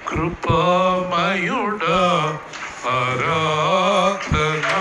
కృపామయుడా ఆరాధనా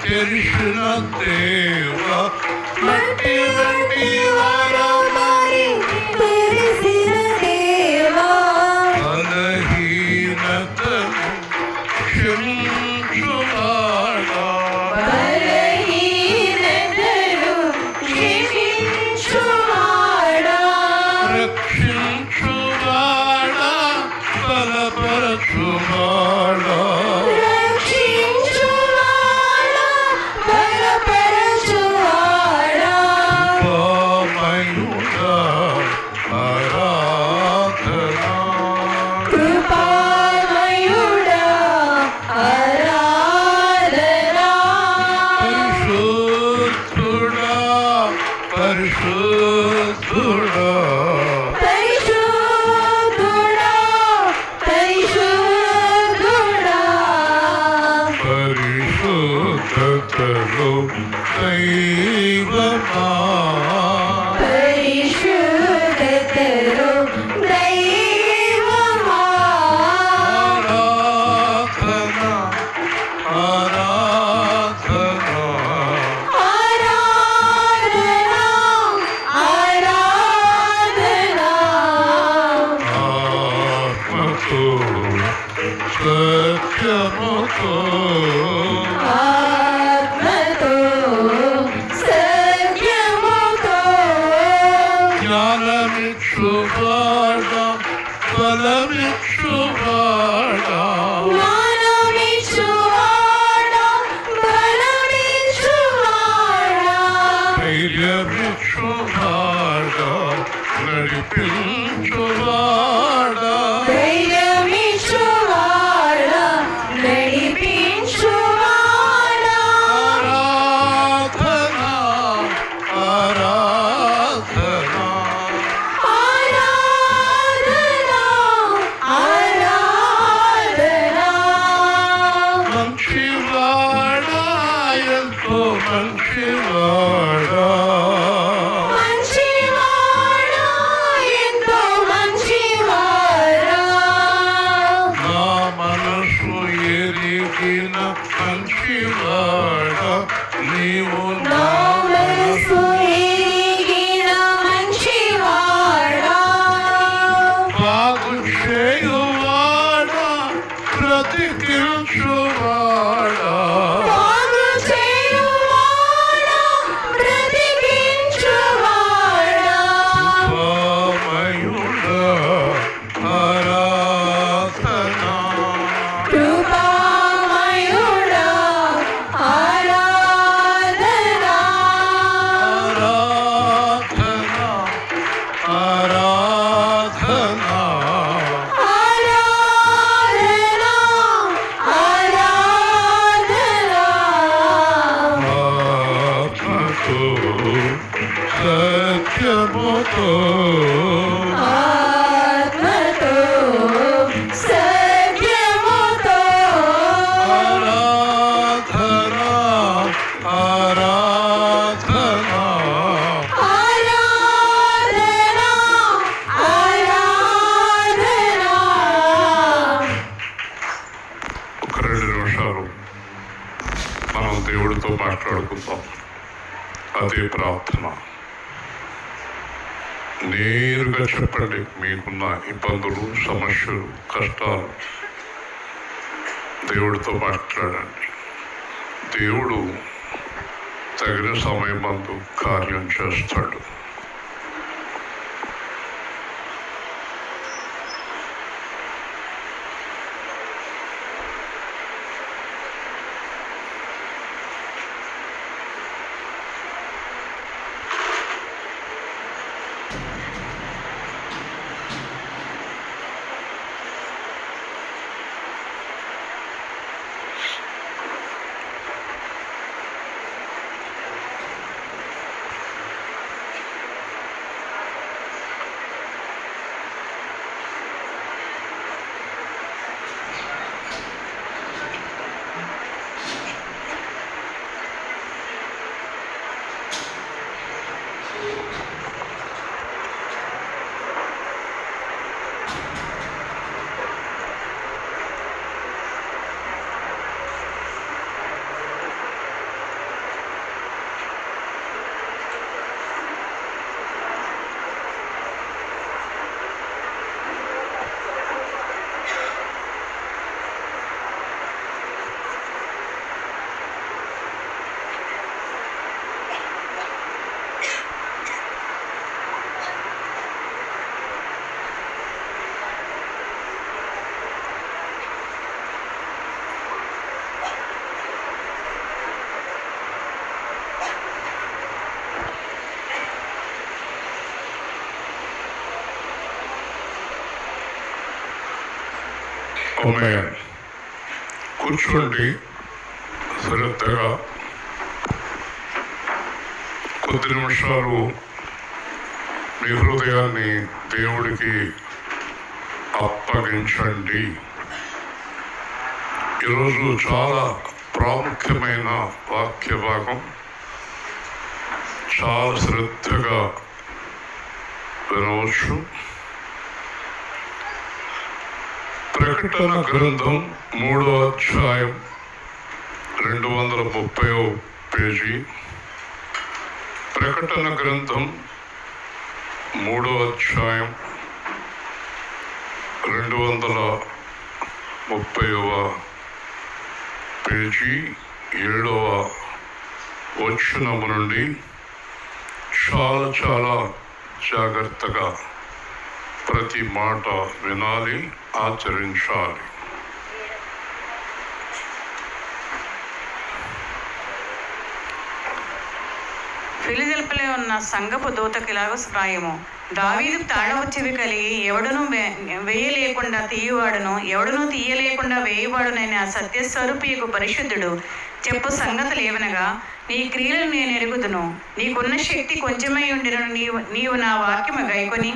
తెలిసిన దేవా మట్టి వంటి వారమని తెలిసిన దేవా బలహీనతను క్షమించువాడా బలహీనతను క్షమించువాడా రక్షించువాడా బలపరచువాడా మంచివాడా ఎంతో సత్యముతో ఆత్మతో సత్యముతో ఆరాధన ఆరాధన ఆరాధన ఆరాధన. ఒక 2 నిమిషాలు మనం దేవుడితో మాట్లాడుకుందాం. అదే ప్రార్థన. నేరుగా చెప్పండి, మీకున్న ఇబ్బందులు, సమస్యలు, కష్టాలు దేవుడితో మాట్లాడండి. దేవుడు తగిన సమయం మందు కార్యం చేస్తాడు. ఆమేన్. కూర్చోండి. శ్రద్ధగా కొద్ది నిమిషాలు మీ హృదయాన్ని దేవుడికి అప్పగించండి. ఈరోజు చాలా ప్రాముఖ్యమైన వాక్య భాగం. చాలా శ్రద్ధగా వినవచ్చు. ప్రకటన గ్రంథం 3వ అధ్యాయం 230వ పేజీ. ప్రకటన గ్రంథం 3వ అధ్యాయం 230వ పేజీ 7వ వచనము నుండి చాలా జాగ్రత్తగా ప్రతి మాట వినాలి, ఆచరించాలి. ఫిలిదెల్ఫీలో ఉన్న సంఘపు దూతకు ఇలాగ వ్రాయము. దావీదు తాళపు చెవి కలిగి ఎవడును వేయలేకుండా తీయవాడును, ఎవడును తీయలేకుండా వేయవాడునైన సత్యస్వరూపియకు పరిశుద్ధుడు చెప్పు సంగతులు ఏవనగా, నీ క్రియలను నేను ఎరుగుదును. నీకున్న శక్తి కొంచెమై ఉండిన నీవు నా వాక్యము గైకొని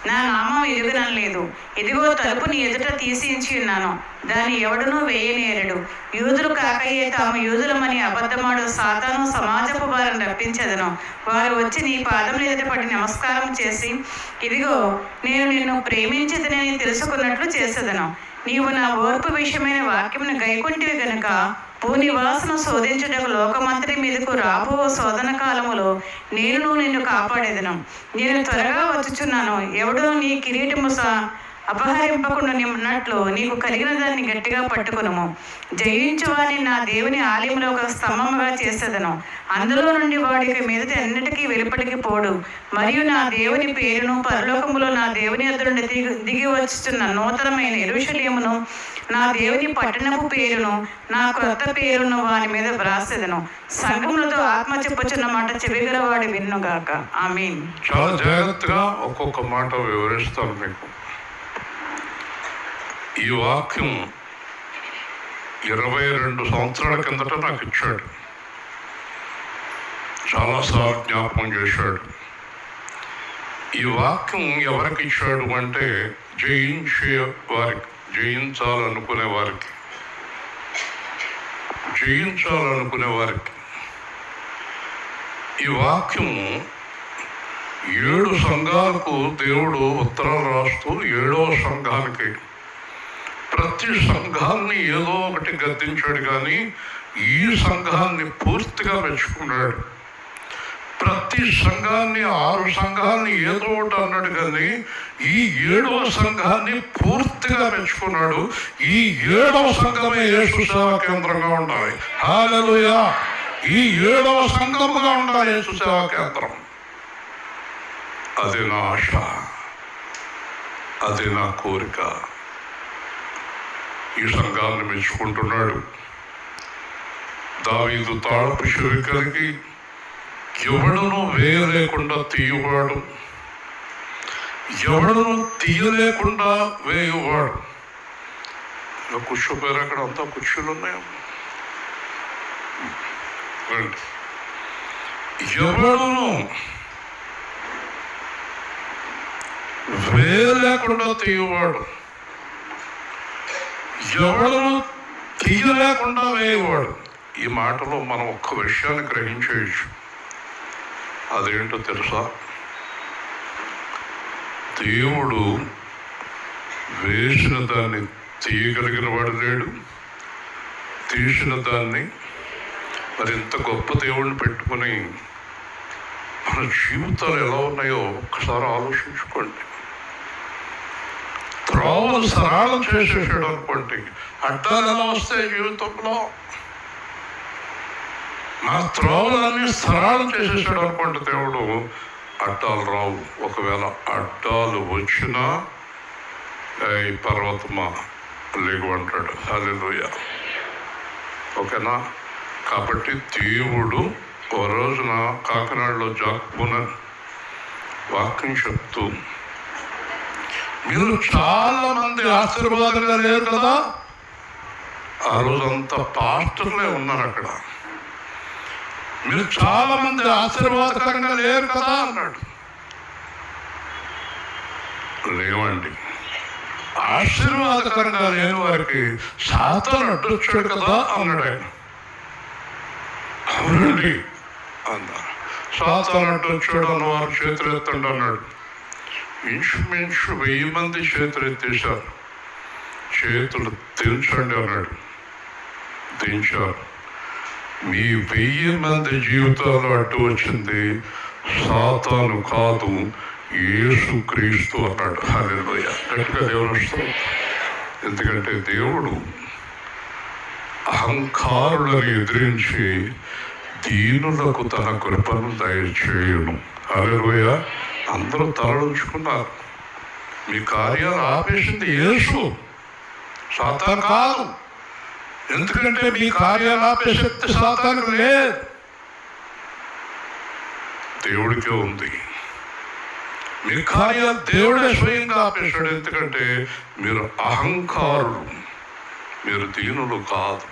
నా నామం ఎరుగనలేదు. ఇదిగో తలుపు నీ ఎదుట తీసించి ఉన్నాను, దాన్ని ఎవడునూ వేయనేరడు. యూదులు కాకయే తాము యూదులమని అబద్ధమాడు సాతాను సమాజపు వారిని రప్పించదను. వారు వచ్చి నీ పాదముల ఎదుట పడి నమస్కారం చేసి, ఇదిగో నేను నిన్ను ప్రేమించదనని తెలుసుకున్నట్లు చేసేదను. నీవు నా ఓర్పు విషయమైన వాక్యమును గైకొంటివి గనుక భూనివాసను శోధించుటకు లోకమంతటి మీదకు రాబో శోధన కాలములో నేను నిన్ను కాపాడేదను. నేను త్వరగా వచ్చుచున్నాను. ఎవడో నీ కిరీటము అపహరింపకుండా ఉన్నట్లు నీకు కలిగిన దాన్ని గట్టిగా పట్టుకును. జయించువాని నా దేవుని ఆలయంలో ఒక స్తంభముగా చేసేదను. అందులో నుండి వాడికి మీదట అన్నిటికీ వెలుపటికి పోడు. మరియు నా దేవుని పేరును పరలోకములో నా దేవుని ఎదురు దిగి వచ్చుచున్న నూతనమైన యెరూషలేమును, నా దేవుని పట్టణపు పేరును, నా క్రొత్త పేరును వాని మీద వ్రాసేదను. సంఘములతో ఆత్మ చెప్పుచున్న మాట చెవిగలవాడు విన్నుగాక. ఆమేన్. చాలా జాగ్రత్తగా ఒక్కొక్క మాట వివరిస్తాను మీకు. ఈ వాక్యం 22 సంవత్సరాల కిందట నాకు ఇచ్చాడు. చాలాసార్లు జ్ఞాపకం చేశాడు. ఈ వాక్యం ఎవరికి ఇచ్చాడు అంటే జయించే వారికి, జయించాలనుకునే వారికి, జయించాలనుకునే వారికి. ఈ వాక్యం 7 సంఘాలకు దేవుడు ఉత్తరం రాస్తూ 7వ సంఘానికి, ప్రతి సంఘాన్ని ఏదో ఒకటి గద్దించాడు కానీ ఈ సంఘాన్ని పూర్తిగా మెచ్చుకున్నాడు. ప్రతి సంఘాన్ని 6 సంఘాన్ని ఏదో ఒకటి అన్నాడు కానీ ఈ 7వ సంఘాన్ని పూర్తిగా మెచ్చుకున్నాడు. ఈ 7వ సంఘమే యేసు సేవా కేంద్రంగా ఉండాలి. హల్లెలూయా! ఈ 7వ సంఘముగా ఉండాలి యేసు సేవా కేంద్రం. అది నా ఆశ, అది నా కోరిక. ఈ సంఘాన్ని మెచ్చుకుంటున్నాడు. దావీదు తాళపు చెవి కలిగి ఎవడను వేయలేకుండా తీయవాడు, ఎవడను తీయలేకుండా వేయవాడు. కూర్చోపోయారు, అక్కడ అంతా కుర్చీలు ఉన్నాయి. ఎవడను వేయలేకుండా తీయవాడు, ఎవడను తీయలేకుండా వేయవాడు. ఈ మాటలో మనం ఒక్క విషయాన్ని గ్రహించేయచ్చు. అదేంటో తెలుసా? దేవుడు వేసిన దాన్ని తీయగలిగిన వాడు లేడు, తీసిన దాన్ని మరింత గొప్ప దేవుడిని పెట్టుకుని మన జీవితాలు ఎలా ఉన్నాయో ఒక్కసారి ఆలోచించుకోండి. త్రోవలు సరళం చేసేసాడు అనుకోండి, అడ్డాలు ఎలా వస్తాయి జీవితంలో? నా త్రోవలన్నీ సరళం చేసేసాడు అనుకోండి దేవుడు, అడ్డాలు రావు. ఒకవేళ అడ్డాలు వచ్చినా ఈ పర్వతమా లేవు అంటాడు. హల్లెలూయా! ఓకేనా? కాబట్టి దేవుడు ఓ రోజున కాకినాడలో జాకున వాక్యం చెప్తూ, మీరు చాలా మంది ఆశీర్వాదంగా లేరు కదా. ఆ రోజంతా పాస్టర్లే ఉన్నారు అక్కడ. మీరు చాలా మంది ఆశీర్వాదకరంగా లేరు కదా అన్నాడు. లేవండి. ఆశీర్వాదకరంగా లేని వారికి సాతాను అడ్డొచ్చాడు కదా అన్నాడు ఆయన. అవునండి అన్నారు. సాతాను అడ్డొచ్చాడు అన్నవారు చేతులు ఎత్తండి అన్నాడు. ఇంచుమించు 1000 మంది చేతులు ఎత్తేశారు. చేతులు దించండి అన్నాడు. దించారు. మీ 1000 మంది జీవితాలు అడ్డు వచ్చింది సాతాను కాదు, యేసు క్రీస్తు అన్నాడు. హల్లెలూయా! గట్టిగా దేవుని వస్తాం. ఎందుకంటే దేవుడు అహంకారులను ఎదిరించి దీనులకు తన కృపను దయచేయును. హల్లెలూయా! అందరూ తలలుంచుకున్నారు. మీ కార్యాలు ఆపేసింది యేసు, సాతాను కాదు. ఎందుకంటే మీ కార్యాలు ఆపే శక్తి సాతానుకు లేదు, దేవుడికే ఉంది. మీ కార్యాలు దేవుడే స్వయంగా ఆపేశాడు. ఎందుకంటే మీరు అహంకారులు, మీరు దీనులు కాదు.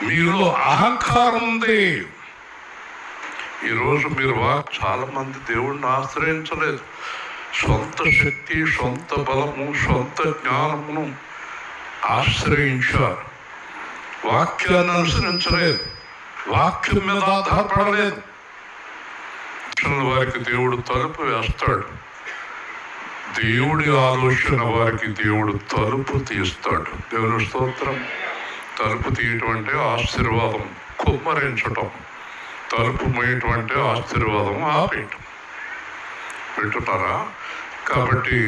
మీలో అహంకారం ఉంది. ఈరోజు మీరు చాలా మంది దేవుడిని ఆశ్రయించలేదు. సొంత శక్తి, సొంత బలము, సొంత జ్ఞానమును ఆశ్రయించారు. వాక్యాన్ని అనుసరించలేదు, వాక్యం మీద ఆధారపడలేదు. వారికి దేవుడు తలుపు వేస్తాడు. దేవుడి ఆలోచన వారికి దేవుడు తలుపు తీస్తాడు. దేవుని స్తోత్రం. తలుపు తీయటం అంటే ఆశీర్వాదం కుమ్మరించటం, తలుపు మూయటం అంటే ఆశీర్వాదం ఆపేయటం. వింటున్నారా? కాబట్టి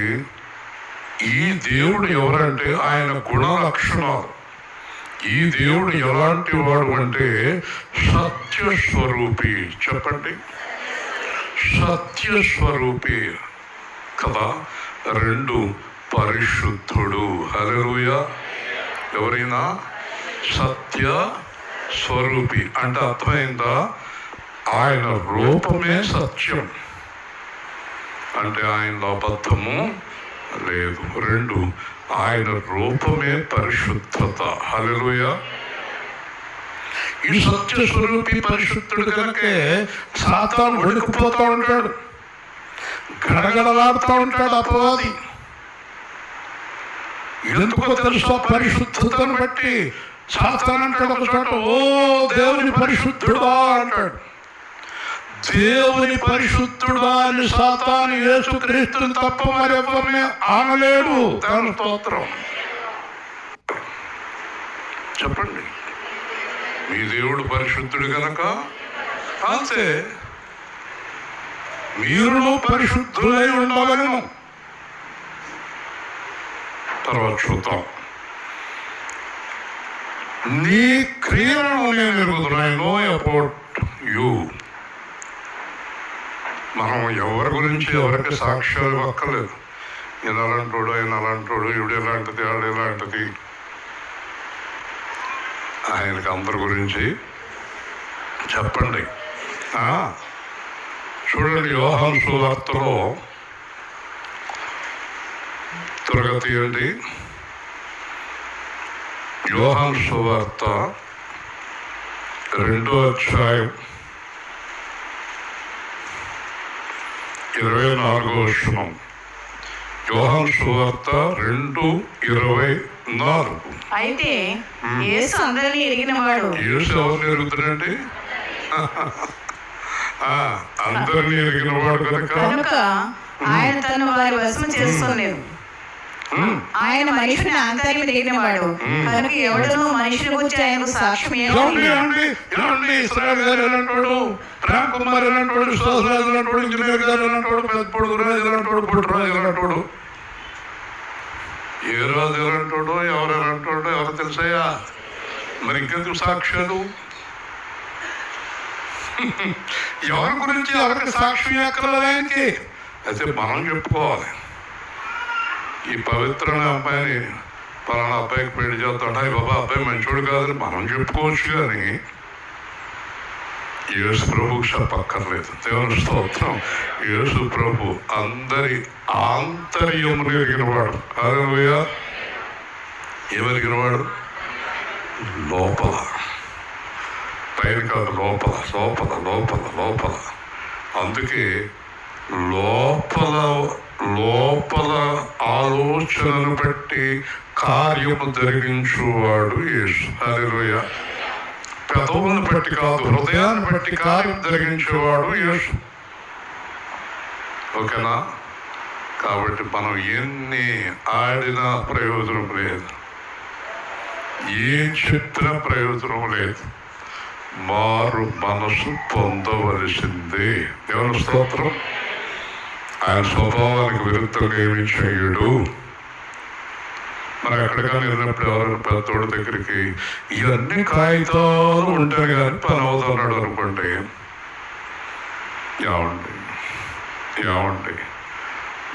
ఈ దేవుడు ఎవరంటే ఆయన గుణ లక్షణాలు. ఈ దేవుడు ఎలాంటి వాడు అంటే సత్యస్వరూపి. చెప్పండి, సత్యస్వరూపి కదా. 2 పరిశుద్ధుడు. హల్లెలూయా! ఎవరైనా సత్య స్వరూపి అంటే అర్థమైందా? ఆయన రూపమే సత్యం అంటే ఆయనలో అబద్ధము లేదు. 2 ఆయన రూపమే పరిశుద్ధత. హల్లెలూయా! ఈ సత్య స్వరూపి పరిశుద్ధుడు కనుకే సాతాను వణికిపోతూ ఉంటాడు. గడగడలాడుతూ ఉంటాడు అపవాది. ఎందుకో తెలుసా? పరిశుద్ధతను బట్టి. సాతాను అంటాడు ఒక చోట, ఓ దేవుని పరిశుద్ధుడా అంటాడు. దేవుని పరిశుద్ధుడా అని సాతాను యేసుక్రీస్తుని తప్ప మరెవరిని ఆనలేడు. దాని స్తోత్రం. చెప్పండి, మీ దేవుడు పరిశుద్ధుడు కనుక అంతే, మీరును పరిశుద్ధులై ఉండవలను. తర్వాత చూద్దాం. నీ క్రియలను నేను ఎరుగుతున్నాను. Know about you. మనం ఎవరి గురించి ఎవరికి సాక్ష్యాలు అక్కర్లేదు. ఈయన అలాంటోడు, ఆయన అలాంటోడు, ఇవిడు ఎలాంటిది, ఆడు ఎలాంటిది. ఆయనకి అందరి గురించి చెప్పండి. చూడండి, యోహాను సువార్తలో త్వరగా తీయండి. యోహాను సువార్త 2వ అధ్యాయం 24వ వచనం. యోహాను సువార్త 2:24. అయితే యేసు అందరినీ ఎరిగినవాడు. యేసు ఎవరిని ఎరుగుతాడండి? అందరినీ ఎరిగినవాడు కనుక ఆయన తను వారి వశం చేసుకొనలేదు. ఆయన మనిషిని ఆంతర్యం ఎరిగినవాడు కనుక ఎవడనూ మనిషిని గురించి ఆయనకు సాక్ష్యం ఇస్రాయల్ గారు ఎలాంటోడు, రామ్ కుమార్ ఎలాంటోడు, సోసరాజు ఎలాంటోడు, ఇంజనీర్ గారు ఎలాంటోడు, పెద్దపొడుగు రాజు ఎలాంటోడు, పుట్టరాజు ఎలాంటోడు, ఏ రాజు ఎలాంటోడు, ఎవరు ఎలాంటోడు ఎవరు తెలుసాయా? మరి ఇంకెందుకు సాక్ష్యాలు? ఎవరి గురించి ఎవరికి సాక్ష్యం ఎక్కర్లేదు ఆయనకి. అయితే మనం చెప్పుకోవాలి. ఈ పవిత్రమైన అబ్బాయిని పలానా అబ్బాయికి పెళ్లి చేస్తాడు, అయ్యి బాబా అబ్బాయి మంచోడు కాదని మనం చెప్పుకోవచ్చు. కానీ యేసు ప్రభుకు చెప్పక్కర్లేదు. దేవుని స్తోత్రం. యేసు ప్రభు అందరి ఆంతర్యమును ఎరిగినవాడు. హల్లెలూయా. ఏమెరిగినవాడు? లోపల, పైన కాదు, లోపల లోపల లోపల లోపల. అందుకే లోపల లోపల ఆలోచనను బట్టి కార్యము జరిగించువాడు యేసు. హల్లెలూయా. పెదవులను బట్టి కాదు, హృదయాన్ని బట్టి కార్యం జరిగించేవాడు యేసు. ఓకేనా? కాబట్టి మనం ఎన్ని ఆడినా ప్రయోజనం లేదు, ఏం చెప్పినా ప్రయోజనం లేదు. మారు మనసు పొందవలసిందే. దేవుని స్తోత్రం. ఆయన స్వభావానికి విరుద్ధంగా ఏమి చేయడు. మనం ఎక్కడికైనా వెళ్ళినప్పుడు ఎవరైనా పెద్దోడి దగ్గరికి ఇవన్నీ కాగితాలు ఉంటాయి కానీ పని అవుతున్నాడు అనుకోండి, ఏమండి ఏమండి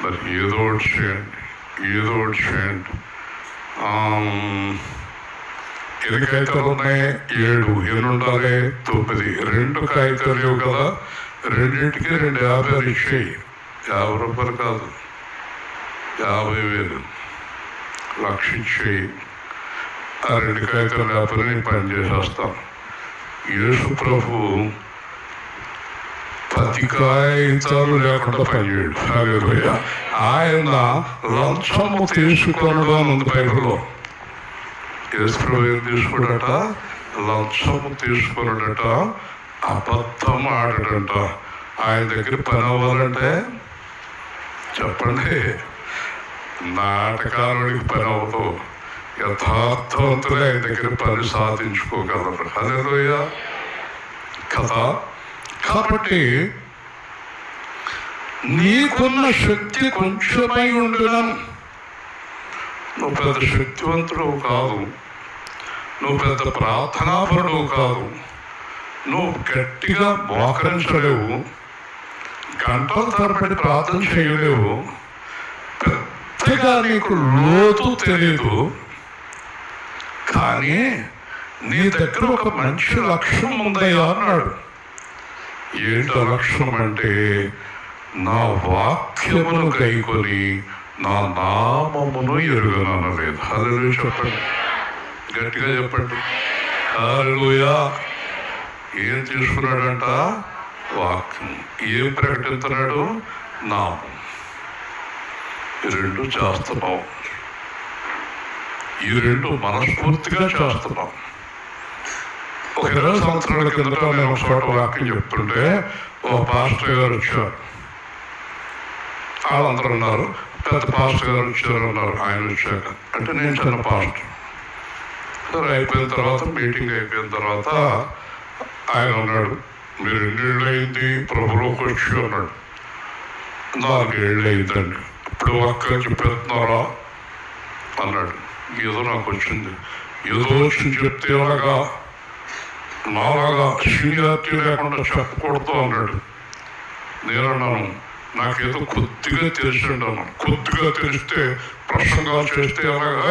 మరి ఏదో ఒకటి చేయండి, ఏదో ఒకటి చేయండి. ఎన్ని కాగితాలు ఉన్నాయి? 7. ఎన్ని ఉండాలి? 9. 2 కాగితాలు లేవు కదా, రెండింటికి 2 50 ఇచ్చేయి. 50 రూపాయలు కాదు, 50,000 లక్ష ఇచ్చేయి. ఆ 2 కాగితాలు లేకపోతే నేను పని చేసేస్తాను. యేసు ప్రభు 10 కాగితాలు లేకుండా పనిచేయడు. హల్లెలూయా. ఆయన లంచము తీసుకొనడం అని ఉంది బైబిల్లో. యేసు ప్రభు ఏం తీసుకున్నాడట? లంచము తీసుకున్నాడట, అబద్ధం ఆడటంట. ఆయన దగ్గర పని అవ్వాలంటే చెప్పండి, నాటకాలుడికి పని అవ్వదు, యథార్థవంతులే ఆయన దగ్గర పని సాధించుకోగలరు. హల్లెలూయా కదా. కాబట్టి నీకున్న శక్తి కొంచెమై ఉండడం. నువ్వు పెద్ద శక్తివంతుడు కాదు, నువ్వు పెద్ద ప్రార్థనాపరుడు కాదు, నువ్వు గట్టిగా మోకరించలేవు, గంటల తరబడి ప్రార్థన చేయలేవు, పెద్దగా నీకు లోతు తెలియదు. కానీ నీ దగ్గర ఒక మంచి లక్ష్యం ఉందయ్యా అన్నాడు. ఏంటో లక్ష్యం అంటే, నా వాక్యమును గైకొని నా నామమును ఎరుగనలేదు. హల్లెలూయా చెప్పండి, గట్టిగా చెప్పండి. హల్లెలూయా. ఏం తీసుకున్నాడంట? వాక్యం. ఏం ప్రకటిస్తున్నాడు? నామం. ఈ రెండు చేస్తున్నాం. ఈ రెండు మనస్ఫూర్తిగా చేస్తున్నాం. ఒక 20 సంవత్సరాల కిందట నేను ఒక చోట వాక్యం చెప్తుంటే ఓ పాస్టర్ గారు వచ్చారు. వాళ్ళందరూ ఉన్నారు. పెద్ద పాస్టర్ గారు వచ్చారు అన్నారు. ఆయన వచ్చాక అంటే నేను చిన్న పాస్టర్. సరే అయిపోయిన తర్వాత మీటింగ్ అయిపోయిన తర్వాత ఆయన అన్నాడు, మీరు ఎన్నేళ్ళు అయింది ప్రభులోకి వచ్చి అన్నాడు. 4 ఏళ్ళు అయిందండి. ఇప్పుడు అక్క చెప్పేస్తున్నారా అన్నాడు. ఏదో నాకు వచ్చింది. ఏదో వచ్చింది చెప్తే అలాగా నాలాగా సీనియారిటీ లేకుండా చెప్పకూడదు అన్నాడు. నేనన్నాను, నాకేదో కొద్దిగా తెలిసిండు అన్నాను. కొద్దిగా తెలిస్తే ప్రసంగాలు చేస్తే అలాగా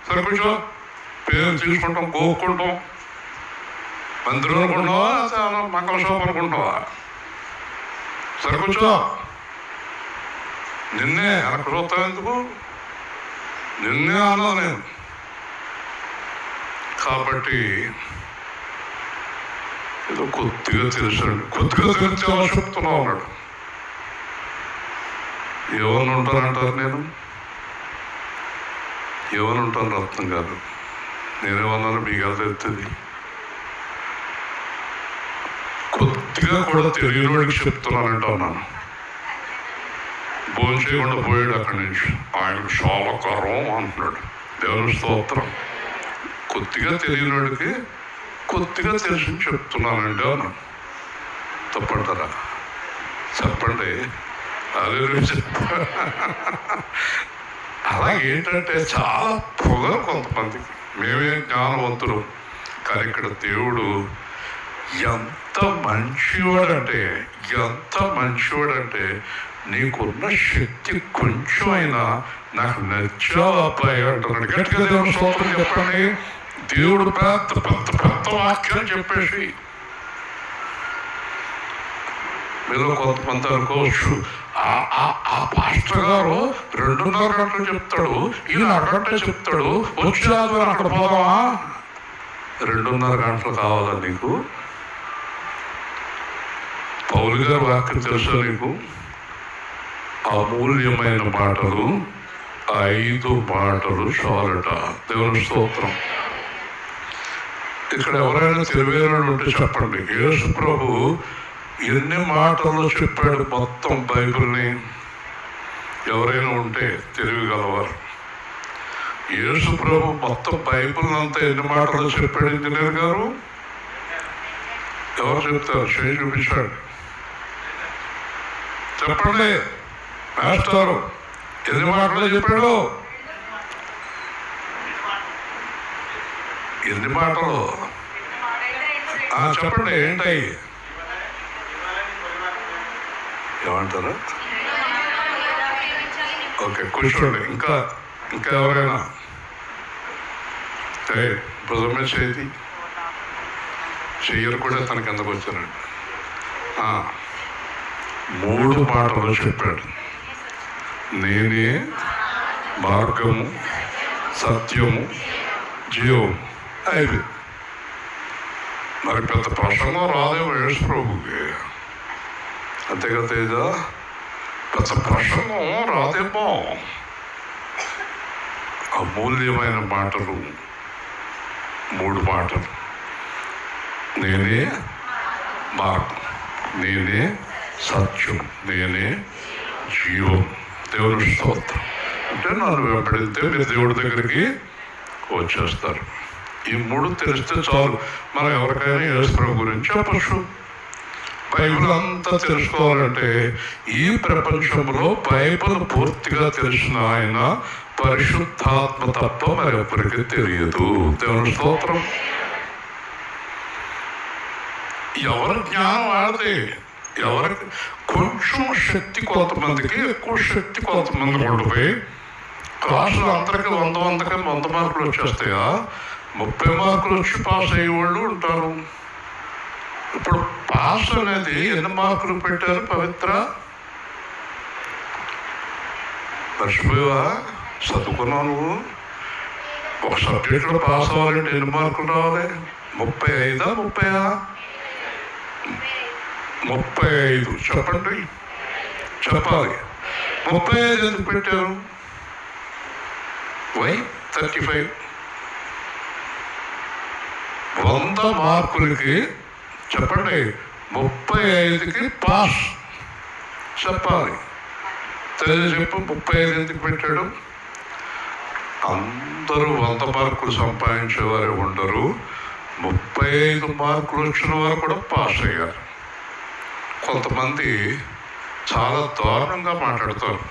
సరే కొంచెం పేరు తీసుకుంటాం, గోక్కుంటాం, మందిరం అనుకుంటావా మంగళశోభ అనుకుంటావా? సరే కూర్చో, నిన్నే వెనక్కి చూస్తావు ఎందుకు? నిన్నే అన్నా నేను. కాబట్టి ఏదో కొద్దిగా తెలుసండి. కొద్దిగా తెలిసి అలా చెప్తున్నావు అన్నాడు. ఎవరిని ఉంటానంటారు? నేను ఎవరిని ఉంటాను అర్థం కాదు. నేనేమన్నాను మీకు ఎలా తెలుస్తుంది? కొద్దిగా కూడా తెలియనివాడికి చెప్తున్నానంటే అన్నాను. భోజనం చేయకుండా పోయాడు అక్కడి నుంచి. ఆయనకు చాలా కరం అంటున్నాడు. దేవుని స్తోత్రం. కొద్దిగా తెలియనివాడికి కొద్దిగా తెలిసి చెప్తున్నానండి అన్నాను. తప్పంటారా? చెప్పండి. అదే అలాగేంటంటే చాలా పొగరు కొంతమందికి. మేమే జ్ఞానవంతులు. కానీ ఇక్కడ దేవుడు ఎంత మంచివాడంటే నీకున్న శక్తి కొంచెమైనా నాకు నచ్చావు అబ్బాయి అంటున్నాడు. గట్టిగా దేవుడు స్తోత్రం చెప్పండి. దేవుడు పెద్ద పెద్ద పెద్ద వాక్యాలు చెప్పేసి మీరు కొంతమంది అనుకోవచ్చు, ఆ పాస్టర్ గారు 2.5 గంటలు చెప్తాడు, ఈయన అరగంట చెప్తాడు, వచ్చేదాకా అక్కడ పోదామా? 2.5 గంటలు కావాలా నీకు? పౌలు గారు వాక్యం తెలుసా నీకు? అమూల్యమైన మాటలు 5 మాటలు చాలట. దేవుని స్తోత్రం. ఇక్కడ ఎవరైనా తెలివైన ఉంటే చెప్పండి. యేసు ప్రభు ఎన్ని మాటలు చెప్పాడు మొత్తం బైబిల్ని? ఎవరైనా ఉంటే తెలివిగలవారు. యేసు ప్రభు మొత్తం బైబిల్ అంతా ఎన్ని మాటలు చెప్పాడు? ఇంజనీర్ గారు ఎవరు చెప్తారు? చేయి చూపించాడు. చెప్పండి మాస్టారు, ఎన్ని మాటలు చెప్పాడు? ఎన్ని మాటలు? చెప్పండి. ఏంటవి? ఏమంటారు? ఓకే, కూర్చోండి. ఇంకా ఎవరైనా భుజమే చేతి చెయ్యరు కూడా తనకి ఎందుకు వచ్చానండి. 3 మాటలు చెప్పాడు. నేనే మార్గము, సత్యము, జీవం. అయిపోయింది. మరి పెద్ద ప్రసంగం రాదేమో యేసు ప్రభుకి. అంతేగా తేజ? పెద్ద ప్రసంగం రాదేమో. అమూల్యమైన మాటలు 3 మాటలు. నేనే మార్గం, నేనే సత్యం, నేనే జీవం. దేవుని స్తోత్రం. అంటే నన్ను వెంబడితే మీరు దేవుడి దగ్గరికి వచ్చేస్తారు. ఈ 3 తెలిస్తే చాలు. మనం ఎవరికైనా యేసు ప్రభు గురించి చెప్పచ్చు. బైబిల్ అంతా తెలుసుకోవాలంటే ఈ ప్రపంచంలో బైబిల్ పూర్తిగా తెలిసిన ఆయన పరిశుద్ధాత్మ తప్ప మరి ఎవరికి తెలియదు. దేవుని స్తోత్రం. ఎవరి జ్ఞానం ఆడదే. ఎవరికి కొంచెం శక్తి కొంతమందికి, ఎక్కువ శక్తి కొంతమందికి ఉండిపోయి క్లాసులు అందరికీ 100 మార్కులు వచ్చేస్తాయా? 30 మార్కులు వచ్చి పాస్ అయ్యేవాళ్ళు ఉంటారు. ఇప్పుడు పాస్ అనేది ఎన్ని మార్కులు పెట్టారు? పవిత్ర మర్చిపోయావా? చదువుకున్నావు నువ్వు? ఒక సబ్జెక్టులో పాస్ అవ్వాలంటే ఎన్ని మార్కులు రావాలి? 35 30 35. చెప్పండి చెప్పాలి. 35 ఎందుకు పెట్టారు? వై 35? 100 మార్కులకి చెప్పండి, 35కి పాస్ చెప్పాలి. చెప్పు 35 ఎందుకు పెట్టాడు? అందరూ 100 మార్కులు సంపాదించేవారు ఉండరు, 35 మార్కులు వచ్చిన వారు కూడా పాస్ అయ్యారు. కొంతమంది చాలా దారుణంగా మాట్లాడతారు.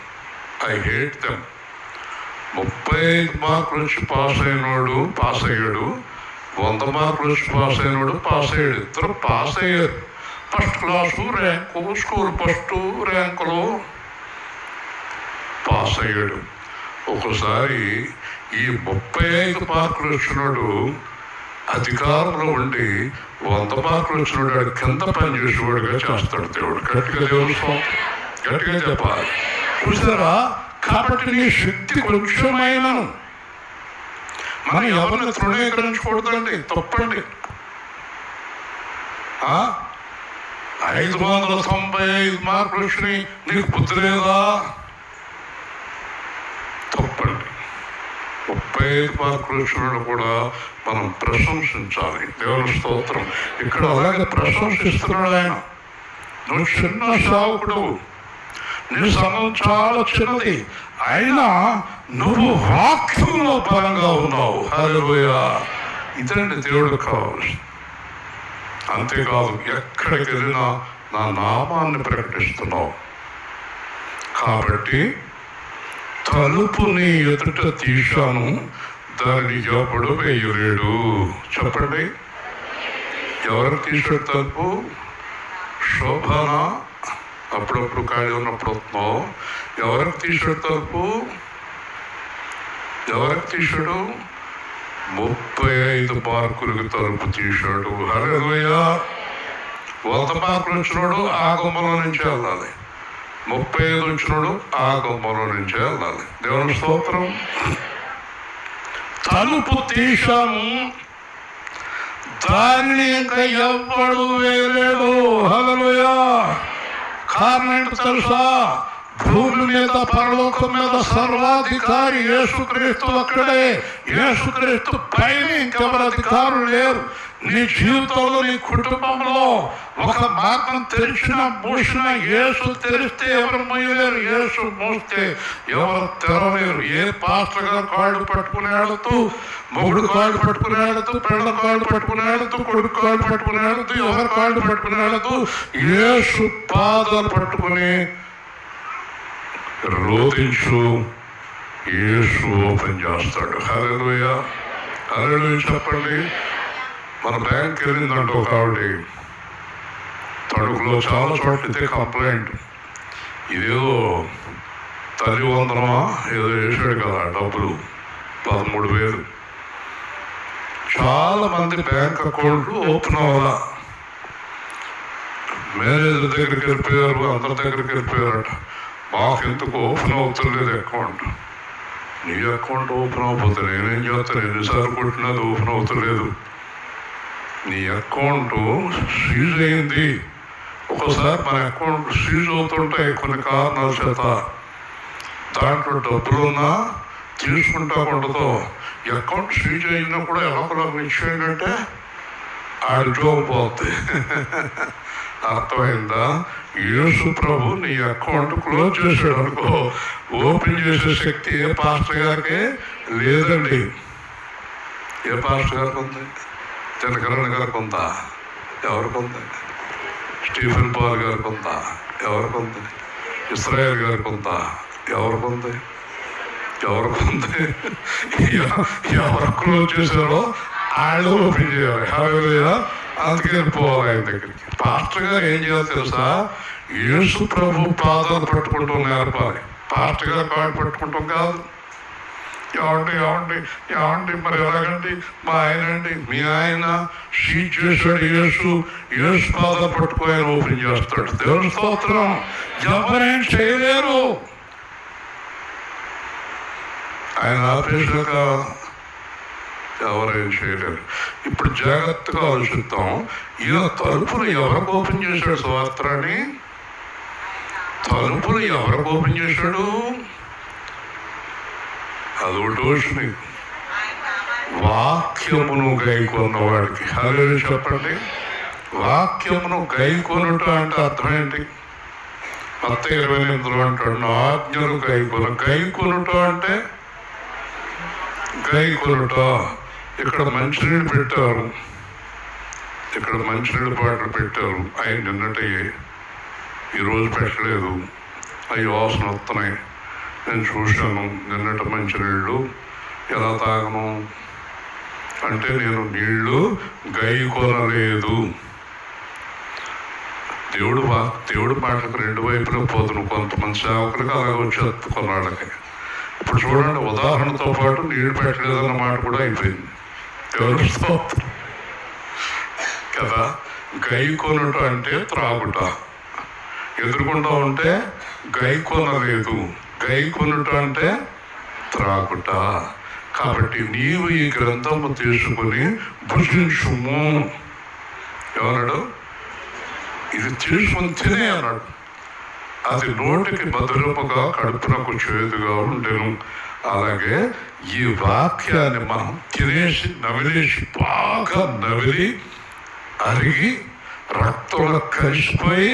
I hate them. 35 మార్కులు వచ్చి పాస్ అయినోడు పాస్ అయ్యాడు, 100 మార్కులు వచ్చి పాస్ అయినోడు పాస్ అయ్యాడు. ఇద్దరు పాస్ అయ్యారు. First class rank, school first ర్యాంకులో పాస్ అయ్యాడు. ఒకసారి ఈ 35 మార్కులు వచ్చినాడు అధికారంలో ఉండి 100 మార్కులు వచ్చినాడు కింద పనిచేసేవాడుగా చేస్తాడు దేవుడు. గట్టిగా దేవుడు గట్టిగా చెప్పాలి. చూసారా? కాబట్టి నీ శక్తి కొంచెమైనా మనం ఎవరిని తృణీకరించకూడదండి, తప్పండి. 595 మార్కులు వచ్చినాయి, నీకు బుద్ధి లేదా? తప్పండి. 35 మార్కులు వచ్చినాడు కూడా మనం ప్రశంసించాలి. దేవుని స్తోత్రం. ఇక్కడ అలాగే ప్రశంసిస్తున్నాడు ఆయన. నువ్వు చిన్న సేవకుడు, నీ సంఘం చాలా చిన్నది, అయినా నువ్వు వాక్యంలో బలంగా ఉన్నావు. హల్లెలూయా. ఇదండి దేవుడు కావాలి. అంతేకాదు, ఎక్కడికి వెళ్ళినా నా నామాన్ని ప్రకటిస్తున్నావు. కాబట్టి తలుపు నీ ఎదుట తీశాను, దాన్ని ఎవడు వేయలేడు. చెప్పండి, ఎవరు తీసాడు తలుపు? శోభన అప్పుడప్పుడు ఖాళీ ఉన్నప్పుడు వస్తున్నావు. ఎవరికి తీసాడు తలుపు? ఎవరికి తీశాడు? 35 మార్కులకి తలుపు తీశాడు. హల్లెలూయా. 100 మార్కులు వచ్చినాడు ఆ గుమ్మలో నుంచి వెళ్ళాలి, 35 వచ్చినాడు ఆ గుమ్మలో నుంచి వెళ్ళాలి. దేవుని స్తోత్రం. తలుపు తీశాను, దాన్ని ఇంకా ఎవ్వడు వేయలేడు. హల్లెలూయా. కారణం ఏంటో తెలుసా? భూమి మీద పరలోకం మీద సర్వాధికారి యేసుక్రీస్తు ఒక్కడే. యేసుక్రీస్తు పైన ఇంకెవరు అధికారులు లేరు. నీ జీవితంలో, నీ కుటుంబంలో ఒక మార్గం తెరిచిన మూసిన యేసు తెరిస్తే ఎవరు మూయలేరు, యేసు మూస్తే ఎవరు తెరలేరు. ఏ పాస్టర్ గారు కాళ్ళు పట్టుకుని ఆడుతూ, మొగుడు కాళ్ళు పట్టుకుని ఆడుతూ, పిల్లల కాళ్ళు పట్టుకుని ఆడుతూ, కొడుకు కాళ్ళు పట్టుకుని ఆడుతూ, ఎవరి కాళ్ళు పట్టుకుని ఆడుతూ, యేసు పాదాలు పట్టుకుని రోధించు, యేసు ఓపెన్ చేస్తాడు. హల్లెలూయా. హల్లెలూయా చెప్పండి. మన బ్యాంక్ వెళ్ళిందంట ఒక ఆవిడ, తణుకులో చాలా చోట్లయితే కంప్లైంట్, ఇదేదో తల్లి వందనమా ఏదో వేసాడు కదా డబ్బులు 13,000. చాలా మంది బ్యాంక్ అకౌంట్లు ఓపెన్ అవ్వాలా. మేనేజర్ దగ్గరికి వెళ్ళిపోయారు, అందరి దగ్గరికి వెళ్ళిపోయారట. మాకెందుకు ఓపెన్ అవుతలేదు అకౌంట్. నీ అకౌంట్ ఓపెన్ అవ్వకపోతే నేనేం చేస్తాను? ఎన్నిసార్లు కొట్టినది ఓపెన్ అవుతలేదు. నీ అకౌంట్ సీజ్ అయింది. ఒకసారి మన అకౌంట్ సీజ్ అవుతుంటాయి కొన్ని కారణాల చేత. దాంట్లో డబ్బులున్నా తీసుకుంటా ఉండదు. అకౌంట్ సీజ్ అయినా కూడా ఎలా ఇచ్చేయంటే ఆడి జోబు పోతుంది. అర్థమైందా? యేసు ప్రభు నీ అకౌంట్ క్లోజ్ చేశాడు అనుకో, ఓపెన్ చేసే శక్తి ఏ పాస్టర్ గారికి లేదండి. ఏ పాస్టర్ గారికి ఉంది? జనకరణ గారికి ఉందా? ఎవరికి ఉంది? స్టీఫెన్ పాల్ గారికి ఉందా? ఎవరికి ఉంది? ఇస్రాయేల్ గారికి ఉందా? ఎవరికి ఉంది? ఎవరికి ఉంది? ఎవరు క్లోజ్ చేశారో వాళ్ళు ఓపెన్ చేయాలి. హల్లెలూయా. అందుకే పోవాలి ఆయన దగ్గరికి. పాస్టర్ గారు ఏం చేయాలి తెలుసా? యేసు ప్రభు పాదాలు పట్టుకుంటూ నేర్పాలి. పాస్టర్ గారు కాళ్ళు పట్టుకుంటాం కాదు. ఏమండి మరి ఎలాగండి? మా ఆయన అండి, మీ ఆయన సీజ్ చేశాడు. యేసు పాదాలు పట్టుకో, ఆయన ఓపెన్ చేస్తాడు. దేవుని స్తోత్రం. ఎవరేం చేయలేరు. ఆయన ఆపేసాక ఎవరేం చేయలేరు. ఇప్పుడు జాగ్రత్తగా ఆలోచిద్దాం. ఈయన తలుపులు ఎవరికి ఓపెన్ చేశాడు? స్వార్థాన్ని తలుపులు ఎవరికి ఓపెన్ చేశాడు? అదొకటి వాక్యమును గైకొన్నవాడికి. హల్లెలూయా చెప్పండి. వాక్యమును గైకొనుట అంటే అర్థం ఏంటి? మత్తయి 28 అంటాడు, నా ఆజ్ఞలు గైకొనుట అంటే గైకొనుట. ఇక్కడ మంచినీళ్ళు పెట్టారు, ఇక్కడ మంచినీళ్ళు బాటలు పెట్టారు. అవి నిన్నటి ఈరోజు పెట్టలేదు, అవి వాసన వస్తున్నాయి. నేను చూశాను నిన్నటి మంచినీళ్ళు. ఎలా తాగను అంటే నేను నీళ్లు గైకొనలేదు. దేవుడు మాటలకు రెండు వైపులు పోతును. కొంతమంది సేవకులకి అలాగే వచ్చి కొన్నాళ్ళకి. ఇప్పుడు చూడండి, ఉదాహరణతో పాటు నీళ్లు పెట్టలేదన్న మాట కూడా అయిపోయింది. దేవుడు స్తోత్రం కదా. గైకొనుట అంటే త్రాగుట, ఎదురుకుండా ఉంటే గైకొనలేదు. గైకొనుట అంటే త్రాగుట. కాబట్టి నీవు ఈ గ్రంథము తీసుకుని భుజించుము. ఏమన్నాడు? ఇది తీసుకుని తినే అన్నాడు. అది నోటికి మధురముగా, కడుపునకు చేదుగా ఉండెను. అలాగే ఈ వాక్యాన్ని మనం తినేసి నమిలేసి బాగా నమిలి అరిగి రక్తంలో కలిసిపోయి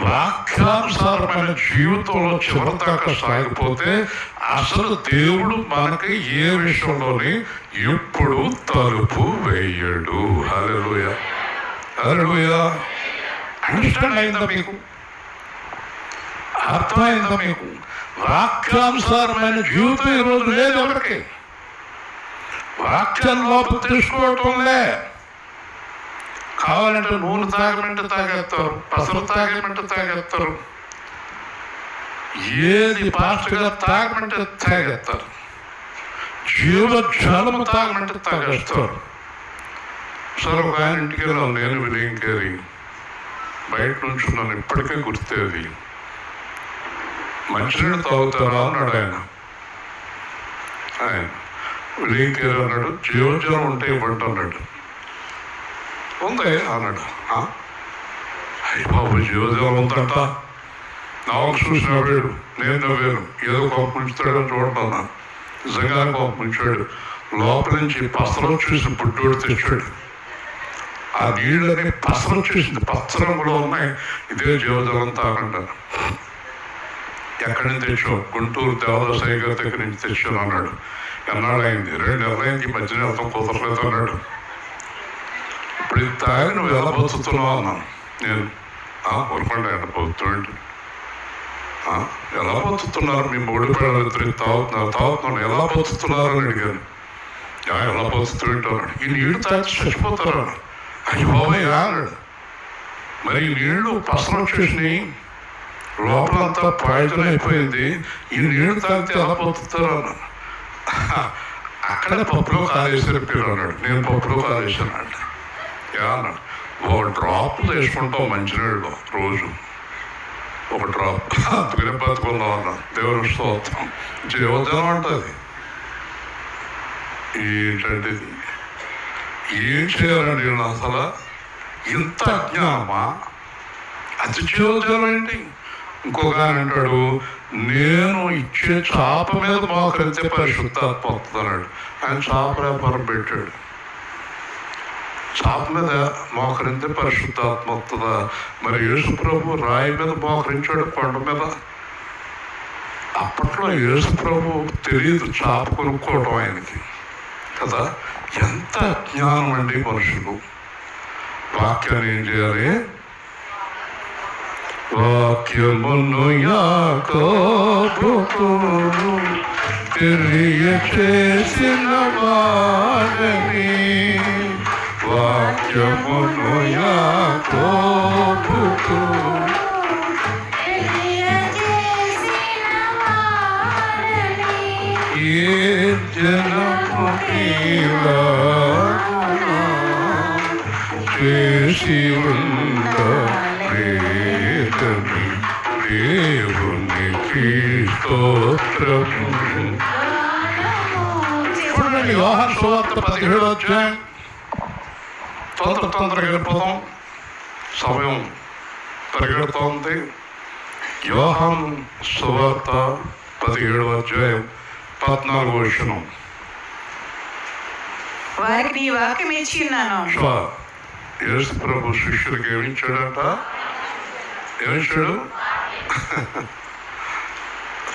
వాక్యానుసారమైన జీవితంలో చివరి దాకా సాగిపోతే అసలు దేవుడు మనకి ఏ విషయంలోని ఎప్పుడు తలుపు వేయడు. హల్లెలూయా, హల్లెలూయా. అండర్స్టాండ్ అయిందా మీకు? అర్థమైందా మీకు? వాక్యానుసారమైన జీవితం ఈరోజు లేదు ఎవరికి. వాక్యం లోపల తీసుకోవటంలే. కావాలంటే నూనె తాగమంటే తాగేస్తారు, పసరు తాగమంటే తాగేస్తారు, ఏది పాస్ట్గా తాగమంటే తాగేస్తారు, జీవ జలము తాగమంటే తాగేస్తారు. సరే, ఒక ఆయన ఇంటికి వెళ్ళాను నేను, విలింకేరి. బయట నుంచి నన్ను ఇప్పటికే గుర్తేది. మంచినీళ్ళు తాగుతారా అన్నాడు ఆయన. విలింకేరి అన్నాడు, జీవజలం ఉంటే ఇవ్వండి అన్నాడు. ఉంది అన్నాడు. అయ్యి బాబు, జీవజలం ఉందంట. నాకు చూసిన వేడు, నేను నవ్వాను. ఏదో కోపం ఉంచుతాడని చూడన్నా. నిజంగా కోపం ఉంచాడు. లోపల నుంచి పసరం చూసి బుడ్డోడు తెచ్చాడు. ఆ నీళ్ళని పసరం చూసింది, పచ్చరంగులో ఉన్నాయి. ఇదే జీవజలం తాగండి. ఎక్కడి నుంచి తెచ్చావు? గుంటూరు దేవదాసాయి గారి దగ్గర నుంచి తెచ్చాను అన్నాడు. ఎన్నాళ్ళు అయింది? 2 నెలలైంది. ఈ మధ్యన వెళ్తాం కుదరలేదు అన్నాడు. ఇప్పుడు ఇది తాగి నువ్వు ఎలా బతుకుతున్నావు అన్నాను నేను. ఊరుకోండి, ఆయన బతుకుతాడు. ఎలా బతుకుతున్నారు మీ మూడు పిల్లలు తాగుతున్నారు ఎలా బతుకుతున్నారు అని అడిగాను. ఎలా బతుకుతుంటారు అన్నాడు. ఈ నీళ్లు తాగి చచ్చిపోతారు. అయ్యి బాబాయ్ అన్నాడు. మరి ఈ నీళ్లు పసరం వచ్చేసినాయి, లోపలంతా పాయిజన్ అయిపోయింది, ఈ నీళ్లు తాగితే ఎలా బతుకుతారు అన్నాను. అక్కడే పప్పులో కాలేసారు పేరు అన్నాడు. నేను పప్పులో కాలేసాను అంట. అన్నాడు. 1 డ్రాప్ వేసుకుంటాం మంచినీళ్ళు రోజు, 1 డ్రాప్. అందుకనే బతుకుందాం అన్నాను. దేవుని స్తోత్రం. జీవజలం అంటది. ఏంటంటే ఏం చేయాలండి నేను? అసలు ఇంత అజ్ఞానమా? అతి జీవజలం ఏంటి? ఇంకొక ఆయన అంటాడు, నేను ఇచ్చే చాప మీద మోకరిస్తే పరిశుద్ధాత్మ వస్తున్నాడు. ఆయన చాప వ్యాపారం పెట్టాడు. చాప మీద మోకరిస్తే పరిశుద్ధాత్మ వస్తుందా? మరి యేసు ప్రభు రాయి మీద మోకరించాడు, కొండ మీద. అప్పట్లో యేసు ప్రభు తెలియదు చాప కొనుక్కోవడం ఆయనకి కదా. ఎంత జ్ఞానం అండి మనుషులు. వాక్యాన్ని ఏం చేయాలి? వాక్యమును యాకోబుకు తెలియచేసిన వాడని, వాక్యమును యాకోబుకు ఏ జనము చేసి ఉంద దేవునికి స్తోత్రము. చూడండి, యోహాను సువార్త 17వ అధ్యాయం. తొందరగా వెళ్ళిపోతాం, సమయం పరిగెడుతోంది. యోహాను సువార్త 17వ అధ్యాయం 14వ వచనం. వారికి నీ వాక్యం ఇచ్చి ఉన్నాను. యేసు ప్రభు శిష్యులకు ఏమిచ్చాడంట? ఏమిచ్చాడు?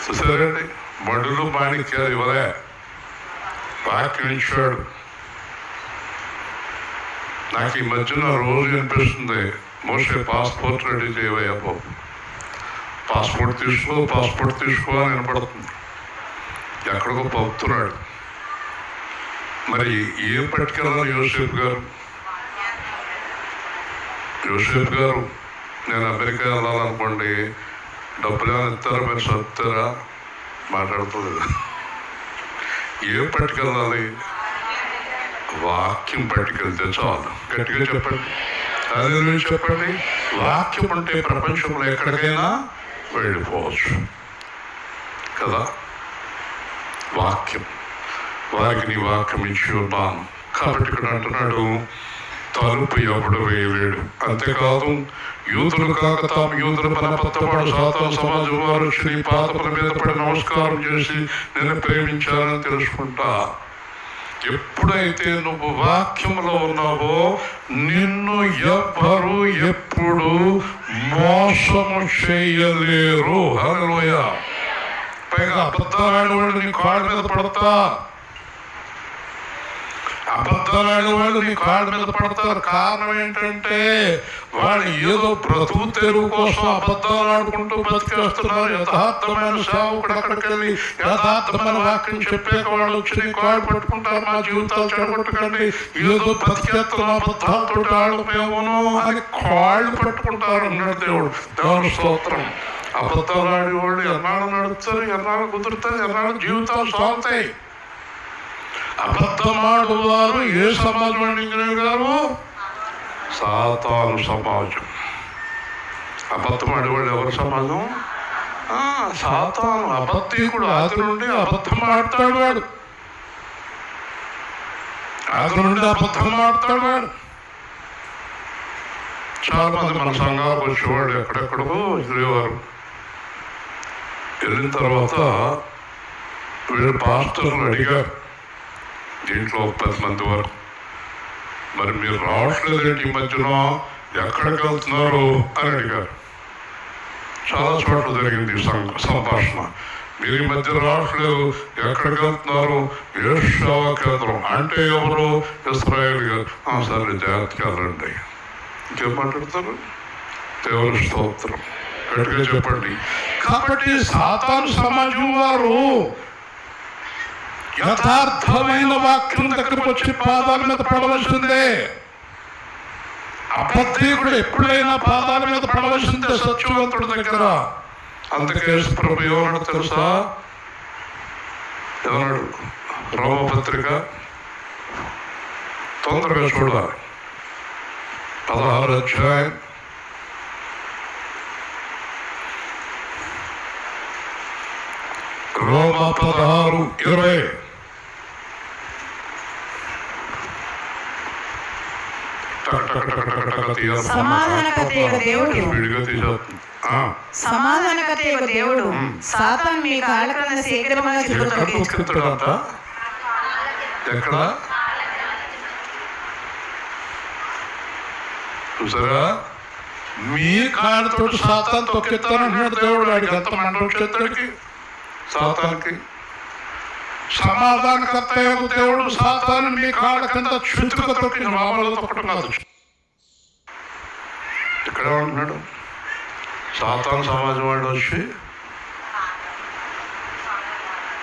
చూసారండి, బండులు మాణిక్యాలు ఇవ్వలే, వాక్యం ఇచ్చాడు. నాకు ఈ మధ్యన రోజు అనిపిస్తుంది, మోసే పాస్పోర్ట్ రెడీ చేయవయ్యా బాబు, పాస్పోర్ట్ తీసుకో అని వినపడుతుంది. ఎక్కడికో పంపుతున్నాడు. మరి ఏం పట్టుకెళ్ళాలి యోసేపు గారు? నేను అమెరికా వెళ్ళాలనుకోండి, డబ్బులు ఏమైనా ఇస్తారా, మీరు చదువుతారా? మాట్లాడుతుంది. ఏం పట్టుకెళ్ళాలి? వాక్యం పట్టుకెళ్తే చాలు. గట్టిగా చెప్పండి, అదే చెప్పండి. వాక్యం అంటే ప్రపంచంలో ఎక్కడికైనా వెళ్ళిపోవచ్చు కదా. వాక్యం, వారికి నీ వాక్యం ఇచ్చి ఉన్నాను కాబట్టి ఇక్కడ అంటున్నాడు, తలుపు ఎవడు వేయలేడు. అంతేకాదు, యూదులు కాక తాము యూదుల పనపత్తవాడు సాతాను సమాజం వారు వచ్చి నీ పాదముల మీద పడి నమస్కారం చేసి నేను ప్రేమించానని తెలుసుకుంటా. ఎప్పుడైతే నువ్వు వాక్యంలో ఉన్నావో నిన్ను ఎవ్వరు ఎప్పుడు మోసము చేయలేరు. హల్లెలూయా. పైగా అబద్ధాలు నీ కాళ్ళ మీద పడతా, అబద్ధాలు నీ కాళ్ళ మీద పడతారు. కారణం ఏంటంటే వాళ్ళు ఏదో బ్రతుకు తెరువు కోసం అబద్ధాలు ఆడుకుంటూ బతికేస్తున్నారు. యథార్థమైన సేవకుడు అక్కడికి వెళ్ళి యథార్థమైన వాక్యం చెప్పాక వాళ్ళు వచ్చి నీ కాళ్ళు పట్టుకుంటారు, మా జీవితాలు చెడగొట్టకండి, ఏదో బతికేస్తున్న అబద్ధాలతో వాళ్ళు మేమును అని కాళ్ళు పట్టుకుంటారు అన్నాడు దేవుడు. దేవుని స్తోత్రం. అబద్ధాలు ఆడేవాళ్ళు ఎన్నాళ్ళు నడుస్తారు, ఎన్నాళ్ళు కుదురుతారు, ఎన్నాళ్ళు జీవితాలు సాగుతాయి. అబద్ధమాడువారు ఏ సమాజం అండి గారు? సాతాను సమాజం. అబద్ధమాడేవాడు ఎవరి సమాజం? సాతాను. అబద్ధీకుడు ఆది నుండి అబద్ధం ఆడతాడు వాడు, ఆది నుండి అబద్ధం ఆడతాడు వాడు. చాలా మంది మన సంఘాలకు వచ్చేవాడు ఎక్కడెక్కడికో వెళ్ళేవారు. వెళ్ళిన తర్వాత వీళ్ళు పాస్టర్లు అడిగారు, దీంట్లో 10 మంది వరకు, మరి మీరు రావట్లేదేంటి ఈ మధ్యన, ఎక్కడికి వెళ్తున్నారు అని అడిగారు. చాలా చోట్ల జరిగింది సంభాషణ. మీరు ఈ మధ్య రావట్లేదు, ఎక్కడికి వెళ్తున్నారు? యేసు సేవా కేంద్రం. అంటే ఎవరు? ఇశ్రాయేల్ గారు. సరే, జాగ్రత్తగా వెళ్ళండి. ఇంకేం మాట్లాడతారు? దేవుని స్తోత్రం. గట్టిగా చెప్పండి. కాబట్టి సాతాను సమాజం వారు యథార్థమైన వాక్యం దగ్గరకు వచ్చి పాదాల మీద పడవలసిందే. అబద్ధీకుడు ఎప్పుడైనా పాదాల మీద పడవలసిందే సత్యవంతుడి దగ్గర. అందుకే ప్రభు ఏమన్నాడు తెలుసా? ఏమన్నాడు? రోమపత్రిక తొందరగా చూడాలి, 16వ అధ్యాయం 16:20. సమాధానకర్తయగు దేవుడు సాతాను మీ కాళ్ళ క్రింద శీఘ్రముగా చిక్కుతాడంట. ఎక్కడ చూసారా? మీ కాళ్ళతో సాతాను తొక్కెత్తానంటున్నాడు దేవుడు. వాడికి ఎంత మంట వచ్చేస్తాడికి, సాతానికి. సమాధానకర్త దేవుడు సాతాను మీ కాళ్ళ కింద చుట్టుకు తొక్కి మామూలు తొక్కడం కాదు. ఇక్కడ ఉంటున్నాడు సాతాను సమాజం వాడు వచ్చి,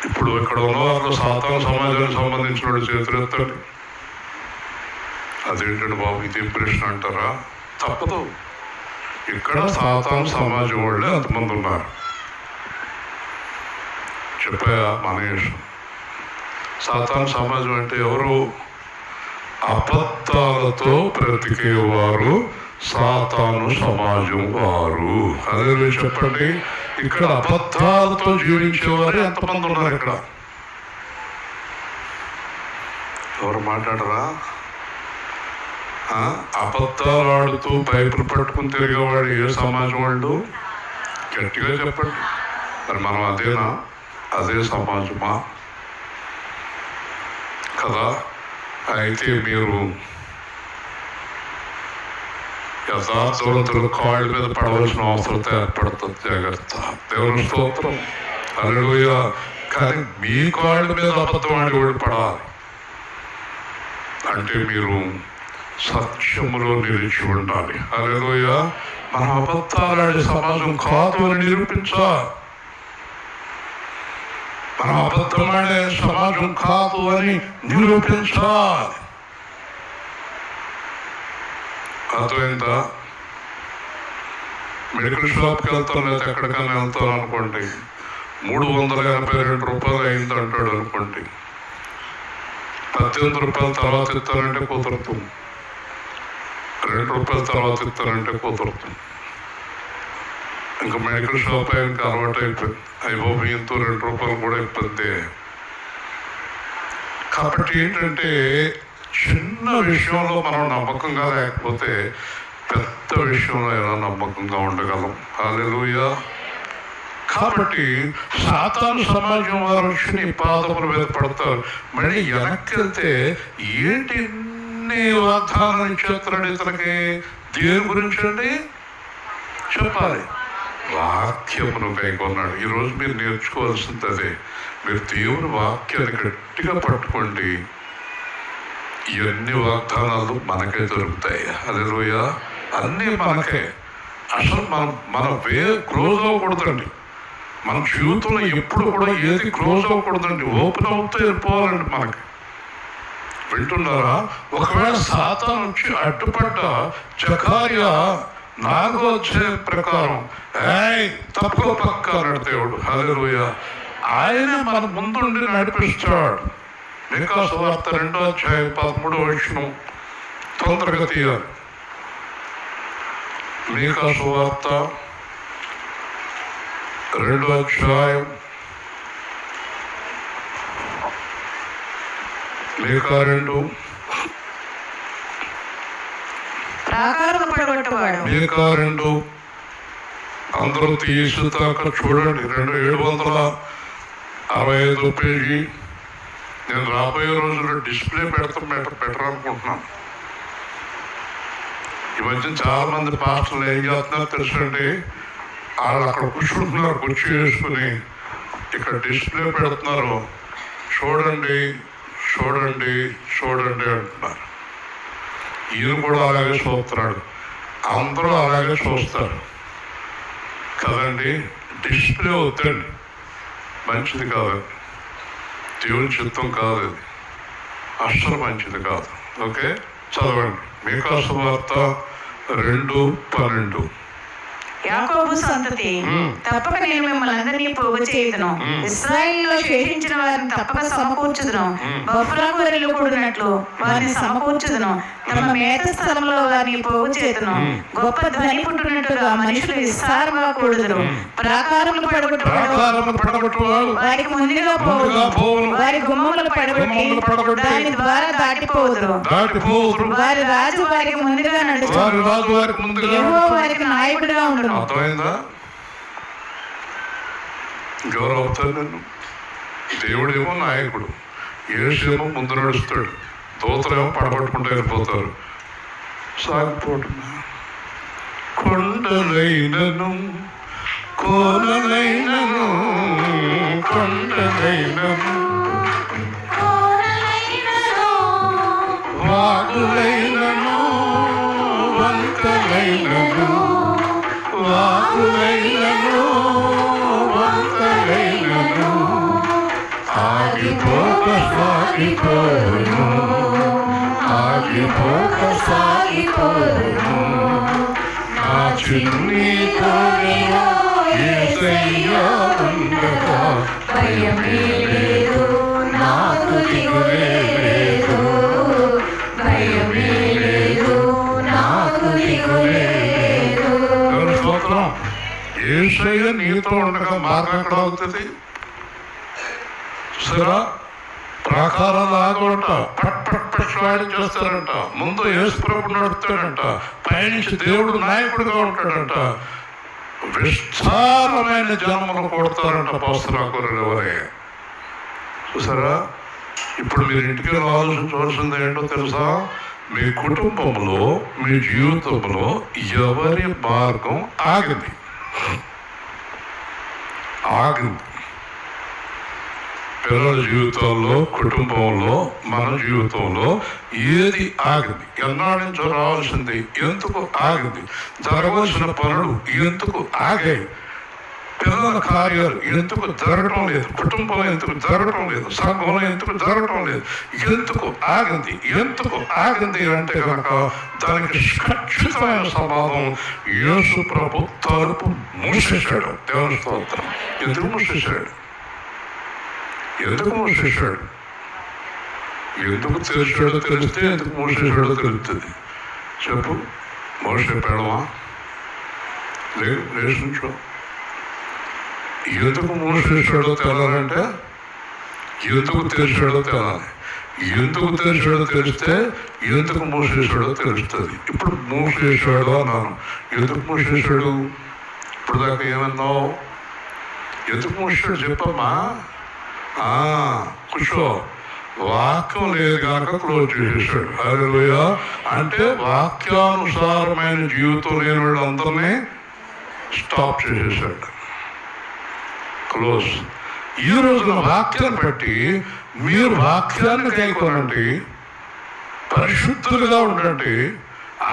ఇప్పుడు ఇక్కడ ఉన్న వాళ్ళు సాతాను సమాజానికి సంబంధించిన చేతులు ఎత్తండి. అదేంటండి బాబు, ఇది ప్రశ్న అంటారా? తప్పదు. ఇక్కడ సాతాను సమాజం వాళ్ళే అంతమంది ఉన్నారు. చెప్పా మనీష్. సాతాను సమాజం అంటే ఎవరు? అబద్ధాలతో బ్రతికేవారు సాతాను సమాజం వారు. అదే చెప్పండి. ఇక్కడ అబద్ధాలతో జీవించేవారు ఎంతమంది ఉన్నారు ఇక్కడ? ఎవరు మాట్లాడరా? అబద్ధాలు ఆడుతూ బైబిల్ పట్టుకుని తిరిగేవాడు ఏ సమాజం వాళ్ళు? గట్టిగా చెప్పండి. మరి మనం అదేనా? అదే సమాజమా కదా? అయితే మీరు యథార్థవంతులు కాళ్ళ మీద పడవలసిన అవసరం ఏర్పడుతుంది. జాగ్రత్త. దేవుని స్తోత్రం. హల్లెలూయా. కానీ మీ కాళ్ళ మీద అబద్ధం ఆడేవాడు పడాలి అంటే మీరు సత్యములో నిలిచి ఉండాలి. హల్లెలూయా. మనం అబద్ధాలాడే సమాజం కాదు అని నిరూపించాలి. మనం అబద్ధమాడే సమాజం కాదు అని నిరూపించాలి. అర్థమైందా? మెడికల్ షాప్కి వెళ్తాను లేదా ఎక్కడికైనా వెళ్తాను అనుకోండి, 382 రూపాయలు అయింది అంటాడు అనుకోండి, 18 రూపాయల తర్వాత ఇస్తానంటే కుదరదు, 2 రూపాయల తర్వాత ఇస్తానంటే కుదరదు. ఇంకా మెడికల్ షాప్ ఇంకా అలవాటు అయిపోయింది. అయిపోయి ఎంతో 2 రూపాయలు కూడా ఇబ్బంది. కాబట్టి ఏంటంటే చిన్న విషయంలో మనం నమ్మకంగా లేకపోతే పెద్ద విషయంలో ఎలా నమ్మకంగా ఉండగలం? హల్లెలూయా. కాబట్టి సాతాను సమాజం వారు వచ్చి నీ పాదముల మీద పడతారు. మళ్ళీ వెనక్కి వెళ్తే ఏంటి వాగ్దానం చేస్తున్నాడు ఇతనికి? దేని గురించి అండి చెప్పాలి? వాక్యమును కైకొన్నాడు. ఈరోజు మీరు నేర్చుకోవాల్సింది అదే. మీరు దేవుని వాక్యాన్ని గట్టిగా పట్టుకోండి. ఇవన్నీ వాగ్దానాలు మనకే దొరుకుతాయి. హల్లెలూయా. అన్నీ మనకే. అసలు మనం క్లోజ్ అవ్వకూడదండి. మన జీవితంలో ఎప్పుడు కూడా ఏది క్లోజ్ అవ్వకూడదండి. ఓపెన్ అవుతూ వెళ్ళిపోవాలండి మనకి. వింటున్నారా? ఒకవేళ సాతాను వచ్చి అడ్డుపడ్డ జకర్యా 4వ అధ్యాయం ప్రకారం తప్పుకో పక్క అన్నాడు దేవుడు. హల్లెలూయా. ఆయన మన ముందుండి నడిపిస్తాడు. మీకా సువార్త 2వ అధ్యాయం 13వ వచనం తొందరగా తీయాలి. మీకా సువార్త 2వ అధ్యాయం మీకా 2 ప్రాకారము పడగొట్టవాడు. మీకా 2 అందరూ తీసుదాకా చూడండి. 765 పేజీ. నేను రాబోయే రోజుల్లో డిస్ప్లే బెటర్ అనుకుంటున్నాను. ఈ మధ్య చాలా మంది పాస్టర్లు ఏం చేస్తున్నారో తెలుసండి, వాళ్ళు అక్కడ కూర్చుంటున్నారు, కుర్చీ వేసుకుని ఇక్కడ డిస్ప్లే పెడుతున్నారు. చూడండి చూడండి చూడండి అంటున్నారు. ఈయన కూడా అలాగే చూస్తున్నాడు. అందరూ అలాగే చూస్తారు కదండి. డిస్ప్లే అవుతండి, మంచిది కాదు. దేవుని చిత్తం కాదు, అది అస్సలు మంచిది కాదు. ఓకే, చదవండి. మీకా సువార్త 2:12. యాకోబు సంతతి, తప్పక నేను మిమ్మల్ని అందరినీ పోగు చేయుదును. ఇశ్రాయేలులో శేషించిన వారిని తప్పక సమకూర్చుదును. బొఫ్రా గొర్రెలు కూడినట్లు వారిని సమకూర్చుదును. తమ మేత స్థలంలో వారిని పోగు చేతును. గొప్ప ధ్వని పుట్టినట్టుగా మనుషులు విస్తారంగా కూడుదురు. ప్రాకారములు పడగొట్టువాడు వారికి ముందుగా పోవును. వారి గుమ్మములు పడగొట్టి దాని ద్వారా దాటిపోదురు. వారి రాజు వారికి ముందుగా నడుచును. యెహోవా వారికి నాయకుడిగా ఉండును. అర్థమైందా? గౌరవుతాను నన్ను. దేవుడేమో నాయకుడు, యేసేమో ముందు నడుస్తాడు, దూతలేమో పడగొట్టుకుంటూ వెళ్ళిపోతారు. సాగిపోతున్నా కొండలైనను కోనలైనను కొండలైనను వాగులైనను వంకలైనను వాగులైనను వంకలైనను ఆగిపోక సాగిపోను ఆగిపోక సాగిపోను నా చిన్ని కోరిలో యేసయ్యా ఉండగా భయమే లేదు నాకు దిగులే లేదు భయమే లేదు నాకు దిగులే లేదు. స్తోత్రం. యేసయ్య నీతో ఉండగా మార్గం ఎక్కడ అవుతుంది? సరే, ప్రాకారాలు ఆగంట, పట్ పట్ పట్ స్వాడి చేస్తారంట. ముందు యేసు ప్రభువు నడుపుతాడంట, పైనుంచి దేవుడు నాయకుడిగా ఉంటాడంట. విస్తారమైన జన్మను కొడతారంట పస్తురాకులు ఎవరే. చూసారా? ఇప్పుడు మీరు ఇంటికి ఆలోచించవలసింది ఏంటో తెలుసా? మీ కుటుంబంలో, మీ జీవితంలో ఎవరి మార్గం ఆగింది? పిల్లల జీవితాల్లో, కుటుంబంలో, మన జీవితంలో ఏది ఆగింది? ఎన్నాళ్ళ నుంచో రావాల్సింది ఎందుకు ఆగింది? జరగవలసిన పనులు ఎందుకు ఆగాయి? పిల్లల కార్యాలు ఎందుకు జరగటం లేదు? కుటుంబంలో ఎందుకు జరగటం లేదు? సంఘంలో ఎందుకు జరగటం లేదు? ఎందుకు ఆగింది? ఎందుకు ఆగింది అంటే కనుక దానికి ఖచ్చితమైన సమాధానం యేసు ప్రభు తలుపు మూసేశాడు. దేవుని స్తోత్రం. ఎందుకు మూసేశాడు? ఎందుకు మూసేశాడు? ఎందుకు తెరిచాడో తెలిస్తే ఎందుకు మూసేశాడో తెలుస్తుంది. చెప్పు. మోసే పెడమా? లేదు, నేర్చుకో. ఎందుకు మూసేశాడో తెలాలంటే ఎందుకు తెరిచాడో తెలాలి. ఎందుకు తెరిచాడో తెలిస్తే ఎందుకు మూసేశాడో తెలుస్తుంది. ఇప్పుడు మూసేశాడు అన్నాను. ఎందుకు మూసేశాడు? ఇప్పుడు దాకా ఏమన్నావు? ఎందుకు మూసాడు చెప్పమ్మా? కూర్చో. వాక్యం లేదు కనుక క్లోజ్ చేసేసాడు. హల్లెలూయా. అంటే వాక్యానుసారమైన జీవితం లేని వాళ్ళందరినీ స్టాప్ చేసేసాడు. క్లోజ్. ఈ రోజున వాక్యాన్ని బట్టి మీరు వాక్యాన్ని కైకొనండి, పరిశుద్ధులుగా ఉండండి,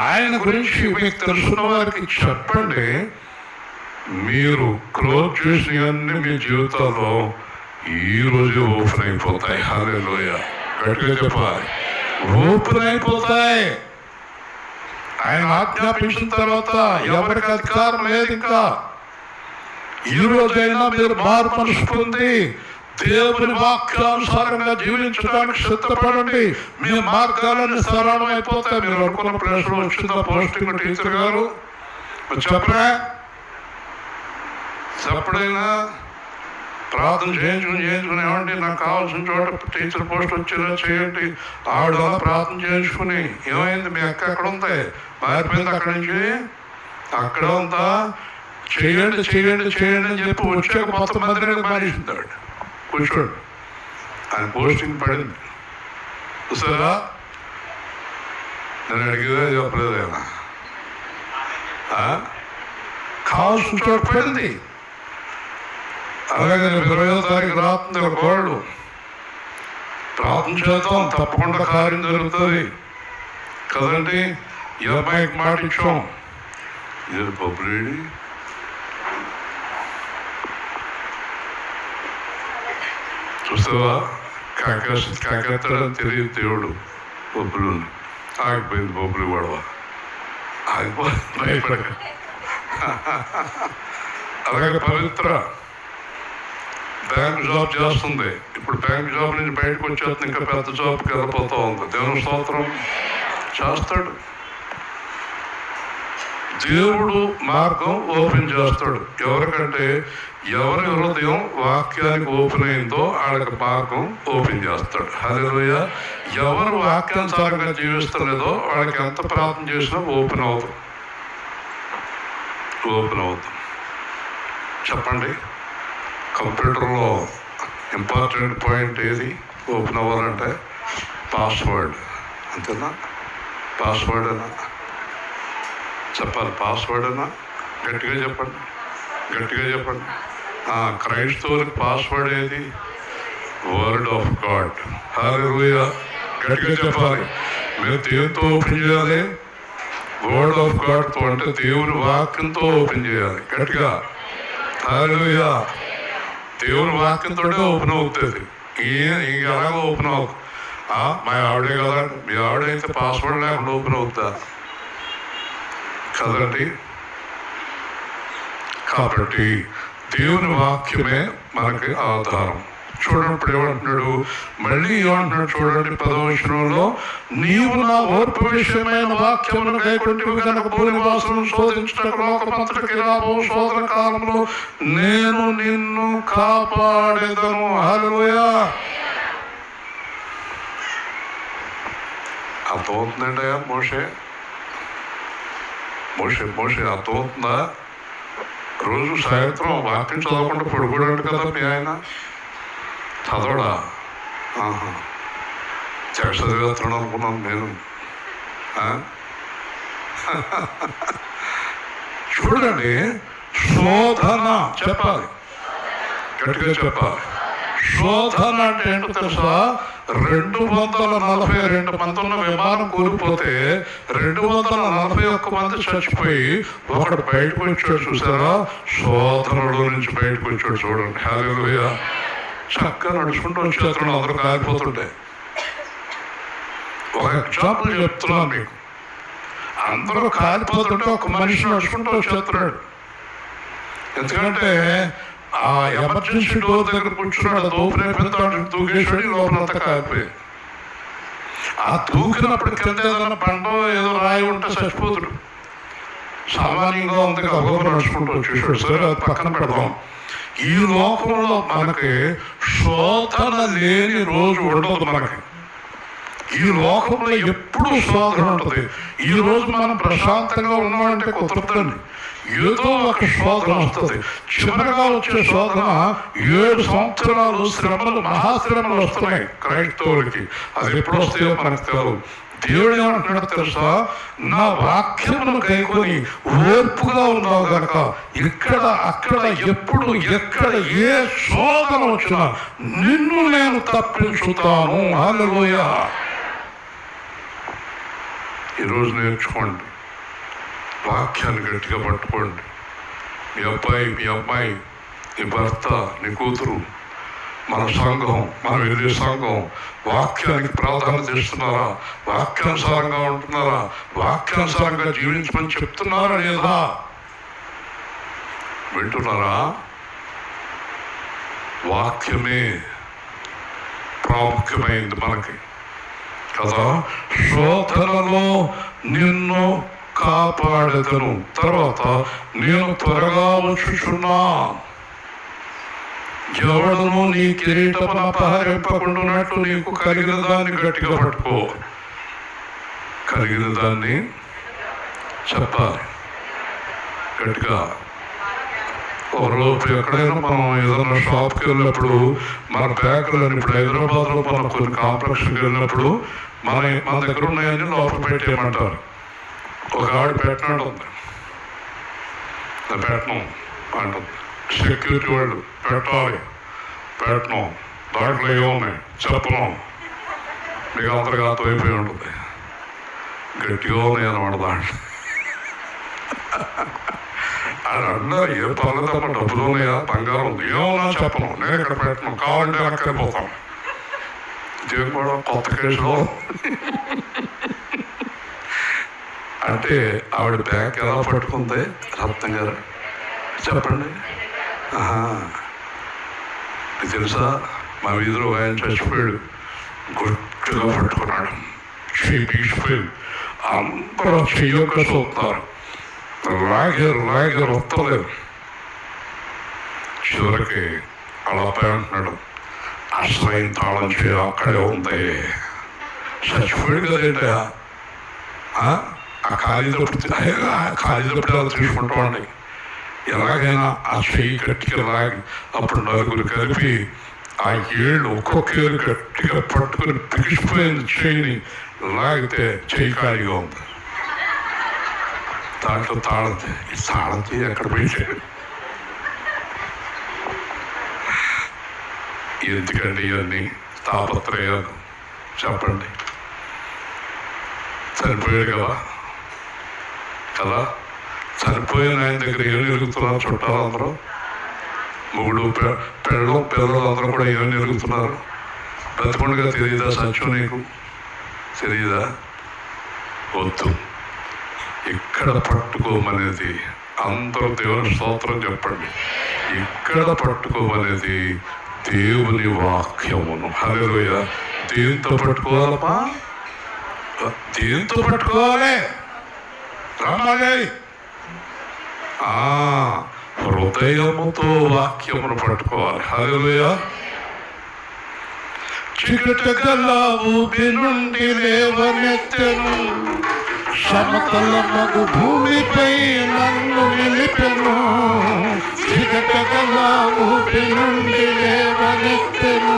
ఆయన గురించి మీకు తెలుసున్న వారికి చెప్పండి. మీరు క్లోజ్ చేసినవన్నీ మీ జీవితాల్లో ఈ రోజు ఓపెన్ అయిపోతాయి. హల్లెలూయా. గట్టిగా చెప్పాలి. ఓపెన్ అయిపోతాయి. ఆయన ఆజ్ఞాపించిన తర్వాత ఎవరికి అధికారం లేదు. ఇంకా ఈ రోజైనా మీరు మారు మనసు పొంది దేవుని వాక్యానుసారంగా జీవించడానికి సిద్ధపడండి. మీ మార్గాలన్నీ సరళం అయిపోతాయి. మీరు అనుకున్న ప్లేస్ లో వచ్చిందా పోస్టింగ్? టీచర్ గారు చెప్పడైనా ప్రార్థన చేయించుకుని ఏమండి నాకు కావాల్సిన చోట టీచర్ పోస్ట్ వచ్చేలా చేయండి. ఆవిడ ప్రార్థన చేయించుకుని ఏమైంది? మీ అక్క ఎక్కడ ఉంది? మారిపోయింది అక్కడి నుంచి. అక్కడ ఉందా? చేయండి చేయండి చేయండి అని చెప్పి వచ్చాక మొత్తం మందిని మానేసింది. కూర్చోండి. ఆయన పోస్టింగ్ పడింది. చూసారా? నేను అడిగేదే చెప్పలేదేనా? కావాల్సిన చోట పడింది. అలాగే 20వ తారీఖు రాత్రి ఒక కోళ్ళు ప్రార్థన చేద్దాం, తప్పకుండా కార్యం జరుగుతుంది కదండి. ఈ అమ్మాయికి మాట ఇచ్చాం. ఇది బొబ్బులేడి చూస్తావా? కాకెత్తాడని తెలియదు దేవుడు. బొబ్బులు ఆగిపోయింది. బొబ్బులు గొడవ ఆగిపోయింది. భయపడక. అలాగే పవిత్ర బ్యాంక్ జాబ్ చేస్తుంది. ఇప్పుడు బ్యాంక్ జాబ్ నుంచి బయటకు వచ్చేస్తుంది. ఇంకా పెద్ద జాబ్కి వెళ్ళిపోతూ ఉంది. దేవుని స్తోత్రం. చేస్తాడు. దేవుడు మార్గం ఓపెన్ చేస్తాడు. ఎవరికంటే ఎవరి హృదయం వాక్యానికి ఓపెన్ అయిందో వాళ్ళకి మార్గం ఓపెన్ చేస్తాడు. హల్లెలూయా. ఎవరు వాక్యానుసారంగా జీవిస్తలేదో వాళ్ళకి ఎంత ప్రార్థన చేసినా ఓపెన్ అవుతుంది. చెప్పండి. కంప్యూటర్లో ఇంపార్టెంట్ పాయింట్ ఏది? ఓపెన్ అవ్వాలంటే పాస్వర్డ్. అంతేనా? పాస్వర్డ్ అనా చెప్పాలి. పాస్వర్డ్ అనా? గట్టిగా చెప్పండి. గట్టిగా చెప్పండి. క్రైస్తవులకి పాస్వర్డ్ ఏది? Word of God. హల్లెలూయా. గట్టిగా చెప్పాలి. మీరు దేనితో ఓపెన్ చేయాలి? వర్డ్ ఆఫ్ గాడ్తో, అంటే దేవుని వాక్యంతో ఓపెన్ చేయాలి. గట్టిగా. హల్లెలూయా. దేవుని వాక్యంతో ఓపెన్ అవుతుంది. ఎలాగో ఓపెన్ అవుతుంది. మా ఆవిడే కదా. మీ ఆవిడైతే పాస్వర్డ్ లేకుండా ఓపెన్ అవుతా కదండి. కాబట్టి దేవుని వాక్యమే మనకి ఆధారం. చూడండి ఇప్పుడు ఏమంటున్నాడు, మళ్ళీ ఏమంటున్నాడు చూడండి 10వ వచనంలో, నీవు నా ఓర్పు విషయమైన వాక్యమును గైకొంటివి కనుక భూనివాసులను శోధించటకు లోకమంతటికి రాబో శోధన కాలంలో నేను నిన్ను కాపాడేదను. హల్లెలూయా. అర్థమవుతుందండి? మోషే అర్థమవుతుందా? రోజు సాయంత్రం వాక్యం చదవకుండా పడుకోవడానికి కదా మీ ఆయన చదవడా? చెక్క చదివేస్తున్నాడు అనుకున్నాను నేను. చూడండి, శోధన చెప్పాలి, గట్టిగా చెప్పాలి. శోధన అంటే ఏంటో తెలుసా? 242 మంది ఉన్న విమానం కూలిపోతే 241 మంది చచ్చిపోయి ఒకడు బయటకు వచ్చాడు. చూసారా? శోధనలో నుంచి బయటకు వచ్చాడు. చూడండి, హల్లెలూయా. చక్కగా నడుచుకుంటూ వచ్చేస్తున్నాడు, అందరూ కాలిపోతుంటే. ఒక ఎగ్జాంపుల్ చెప్తున్నాను మీకు. అందరూ కాలిపోతుంటే ఒక మనిషి నడుచుకుంటూ వచ్చేస్తున్నాడు. ఎందుకంటే ఆ ఎమర్జెన్సీ డోర్ దగ్గర కూర్చున్నాడు, దూకునేపోతాడు, దూకేసాడు, లోపలంతా కాలిపోయాడు. ఆ దూకినప్పుడు కింద ఏదైనా బండో ఏదో రాయి ఉంటే చచ్చిపోతుడు. సామాన్యంగా ఉంది, గబగబా నడుచుకుంటూ వచ్చేసాడు. సరే, అది పక్కన పెడదాం. ఈ లోకంలో మనకి శోధన లేని రోజు ఉండదు. మనకి ఈ లోకంలో ఎప్పుడు శోధన ఉంటుంది. ఈ రోజు మనం ప్రశాంతంగా ఉన్నామంటే కుదరదండి, ఏదో ఒక శోధన వస్తుంది. చివరిగా వచ్చే శోధన 7 సంవత్సరాలు శ్రమలు, మహాశ్రమలు వస్తున్నాయి క్రైస్తవులకి. అది ఎప్పుడు వస్తాయో మనకు తెలియదు. దేవుడు ఏమంటున్నాడు తెలుసా? నా వాక్యమును గైకొని ఓర్పుగా ఉన్నావు గనక ఇక్కడ అక్కడ ఎప్పుడు ఎక్కడ ఏ శోధన వచ్చినా నిన్ను నేను తప్పించుతాను. హల్లెలూయా. ఈరోజు నేర్చుకోండి, వాక్యాన్ని గట్టిగా పట్టుకోండి. మీ అబ్బాయి, మీ అమ్మాయి, నీ భర్త, నీ కూతురు, మన సంఘం, మనం వెళ్ళే సంఘం వాక్యానికి ప్రాధాన్యత ఇస్తున్నారా? వాక్యానుసారంగా ఉంటున్నారా? వాక్యానుసారంగా జీవించమని చెప్తున్నారా లేదా? వింటున్నారా? వాక్యమే ప్రాముఖ్యమైంది మనకి కదా. శోధనలో నిన్ను కాపాడెదను, తర్వాత నేను త్వరగా వచ్చుచున్నా, ఎవడను నీ కిరీటమును అపహరింపకుండానట్లు నీకు కలిగిన దాన్ని గట్టిగా పట్టుకో. కలిగిన దాన్ని చెప్పాలి గట్టిగా. రోజు ఎక్కడైనా మనం ఏదైనా షాప్కి వెళ్ళినప్పుడు మన బ్యాగులను, ఇప్పుడు హైదరాబాద్లో మనం కొన్ని కాంప్లెక్స్కి వెళ్ళినప్పుడు మన దగ్గర ఉన్నాయని లోపల పెట్టేయమంటారు. ఒక ఆవిడ పెట్టినట్టు ఉంది, పెట్టను అంటుంది. సెక్యూరిటీ వాళ్ళు పెట్టాలి, పెట్టను, దాంట్లో ఏమున్నాయి చెప్పను, మీకు అంతర్గాతం అయిపోయి ఉంటుంది. గట్టిగా ఉన్నాయి అన్నమాట దాంట్లో. అది అన్నారు, ఏ పర్లేదమ్మా, డబ్బులు ఉన్నాయా, బంగారం ఉంది, ఏమన్నా చెప్పను, నేను ఇక్కడ పెట్టను, కావాలంటే వెనక్కిపోతాను. ఇదేం కూడా కొత్త కేసులో. అంటే ఆవిడ బ్యాగ్ ఎలా పట్టుకుంది రత్నం గారు చెప్పండి. తెలుసా, మా వీధిలో ఆయన చచ్చిపోయాడు, గట్టిగా పట్టుకున్నాడు, చెయ్యిపోయింది. అందరూ చెయ్యొక్క చూస్తున్నారు, లాగారు వస్తలేదు. చివరికి అలా అంటున్నాడు, అసలైన తాళం చేయ అక్కడే ఉంది. చచ్చిపోయాడు కదేంటా, ఆ ఖాళీ తప్పుడు అలా తీసుకుంటామండి. ఎలాగైనా ఆ చెయ్యి గట్టిగా లాగి, అప్పుడు నలుగురు కలిపి ఆ ఏళ్ళు ఒక్కొక్క ఏళ్ళు గట్టిగా పట్టుకుని పిగిసిపోయింది చెయ్యిని. లాగితే చెయ్యి ఖాళీగా ఉంది. దాంట్లో తాళం చెయ్యి ఎక్కడ పోయించాడు. ఎందుకండి ఇవన్నీ తాపత్రయాలు చెప్పండి. చనిపోయాడు కదా, చనిపోయిన ఆయన దగ్గర ఏం ఎరుగుతున్నారు చుట్టాలు అందరూ, మొగుడు పిల్లలు అందరూ కూడా ఏమని ఎరుగుతున్నారు. బతికుండగా తెలియదా సత్యం నీకు? తెలియదా? వద్దు, ఇక్కడ పట్టుకోమనేది, అందరూ దేవుని స్తోత్రం చెప్పండి, ఇక్కడ పట్టుకోమనేది దేవుని వాక్యమును. హల్లెలూయా. దేంతో పట్టుకోవాలమ్మా? దేంతో పట్టుకోవాలి? రామాలి హృదయముతో వాక్యమును పట్టుకోవాలి. హల్లెలూయా. చీకటి గల ఊబి నుండి లేవనెత్తెను, సమతలమగు భూమిపై నన్ను నిలిపెను, చిరకగల ఊపి నుండి లేవనెత్తెను.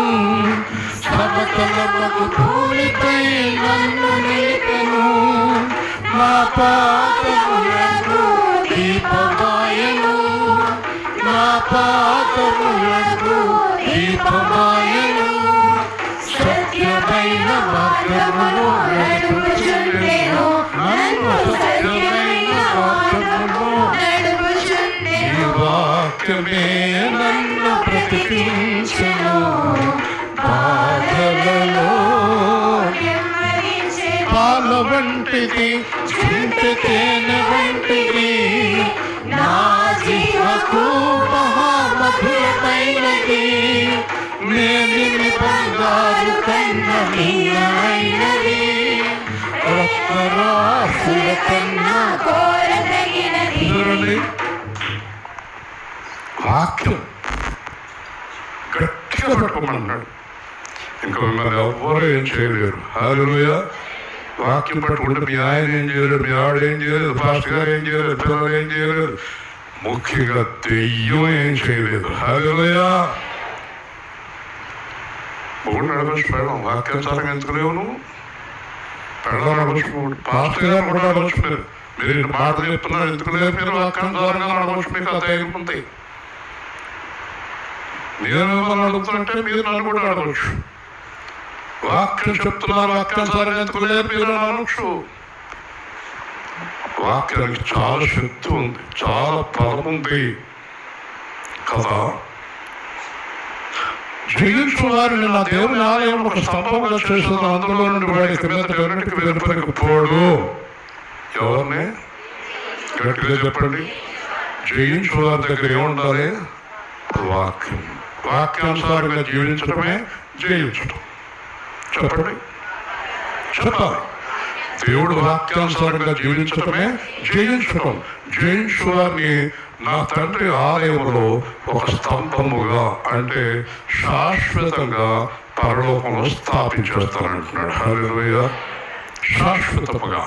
సమతలమగు భూమిపై నన్ను నిలిపెను, నా పాదములకు దీపమాయెను, నా పాదములకు దీపమాయెను. సత్యమైన మార్గములో నడుపుచుండెను, నన్ను సత్యమైన మార్గములో నడుపుచుండెను. ఈ వాక్యమే నన్ను బ్రతికించెను, బాధలలో పాల వంటిది, చుంటి తేనె వంటిది, నా జీవకు మహామధురమైనది. మేలిమి బంగారు కన్న మీరైనది, రత్నరాశుల కన్నా కోరదగినది. వాక్యం గట్టిగా పట్టుకోమన్నాడు, ఇంకా మిమ్మల్ని ఎవ్వరూ ఏం చేయలేరు. హల్లెలూయా. వాక్యం పట్టుకుంటే మీ ఆయన ఏం చేయలేరు, మీ ఆవిడ ఏం చేయలేదు, పాస్టర్ గారు ఏం చేయలేదు, పిల్లలు ఏం చేయలేదు, ముఖ్యంగా దెయ్యం ఏం చేయలేదు. హల్లెలూయా. మూడు నడవచ్చు పెడదాం, వాక్యానుసారంగా ఎంచుకోలేవు నువ్వు. పెడదాం నడవచ్చు, పాస్టర్ గారు కూడా నడవచ్చు. మీరు ఇన్ని మాటలు చెప్తున్నారు, ఎందుకులేరు మీరు వాక్యానుసారంగా నడవచ్చు, మీకు ఆ ధైర్యం ఉంది. నేను మిమ్మల్ని అడుగుతుంటే మీరు నన్ను కూడా అడగవచ్చు. వాక్యం చెప్తున్నారు, వాక్యానుసారంగా ఎందుకులేరు మీరు అనవచ్చు. వాక్యానికి చాలా శక్తి ఉంది, చాలా బలం ఉంది కదా. జయించు వారిని నా దేవుని ఆలయం ఒక స్తంభంగా చేసిన, అందులో నుండి వాడికి మీద ఎవరింటికి వెలుపలికిపోడు. ఎవరిని గట్టిగా చెప్పండి. జయించు వారి దగ్గర ఏముండాలి? వాక్యం. వాక్యానుసారంగా జీవించడమే జయించడం. చెప్పండి, చెప్పాలి. దేవుడు వాక్యానుసారంగా జీవించడమే జయించడం. జయించు వారిని నా తండ్రి ఆలయంలో ఒక స్తంభముగా, అంటే శాశ్వతంగా పరలోకంలో స్థాపించేస్తానంటున్నాడు. హల్లెలూయా. శాశ్వతముగా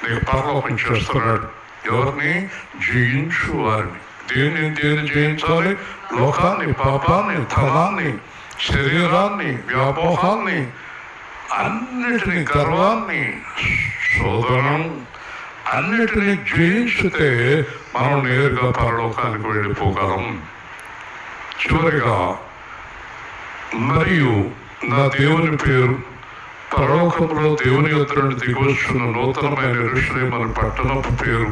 నీకు పరలోకం చేస్తున్నాడు. ఎవరిని? జయించు వారిని. దేన్ని జయించాలి? లోకాన్ని, పాపాన్ని, ధనాన్ని, శరీరాన్ని, వ్యామోహాన్ని, అన్నిటినీ, గర్వాన్ని, శోధనం అన్నిటినీ జయించితే మనం నేరుగా పరలోకానికి వెళ్ళిపోగలం. చివరిగా, మరియు నా దేవుని పేరు పరలోకంలో దేవుని యొద్ద నుండి దిగొచ్చున్న నూతనమైన యెరూషలేము అనే పట్టణపు పేరు,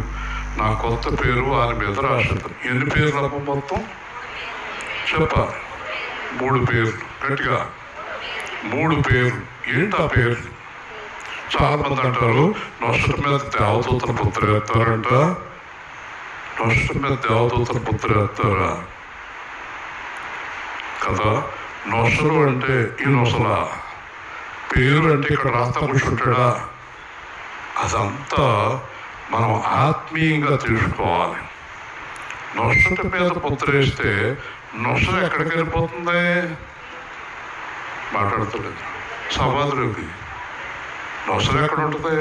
నా కొత్త పేరు ఆయన మీద రాశారు. ఎన్ని పేర్లు అమ్మ మొత్తం? చెప్పాలి. 3 పేర్లు. గట్టిగా 3 పేర్లు. ఏంటి ఆ పేర్లు? చాలా మంది అంటారు, నొసటి మీద దేవదూతల పుత్ర ఎత్తారంట. నొసటి మీద దేవదూతల పుత్ర ఎత్తారా కదా. నొసలు అంటే ఈ నొసలా, పేరు అంటే ఇక్కడ రాత కూర్చుంటాడా? అదంతా మనం ఆత్మీయంగా తెలుసుకోవాలి. నొసటి మీద పుత్ర వేస్తే నొసలు ఎక్కడికి వెళ్ళిపోతుంది? మాట్లాడుతుంది సమాధిలోకి. నొసలు ఎక్కడ ఉంటుంది?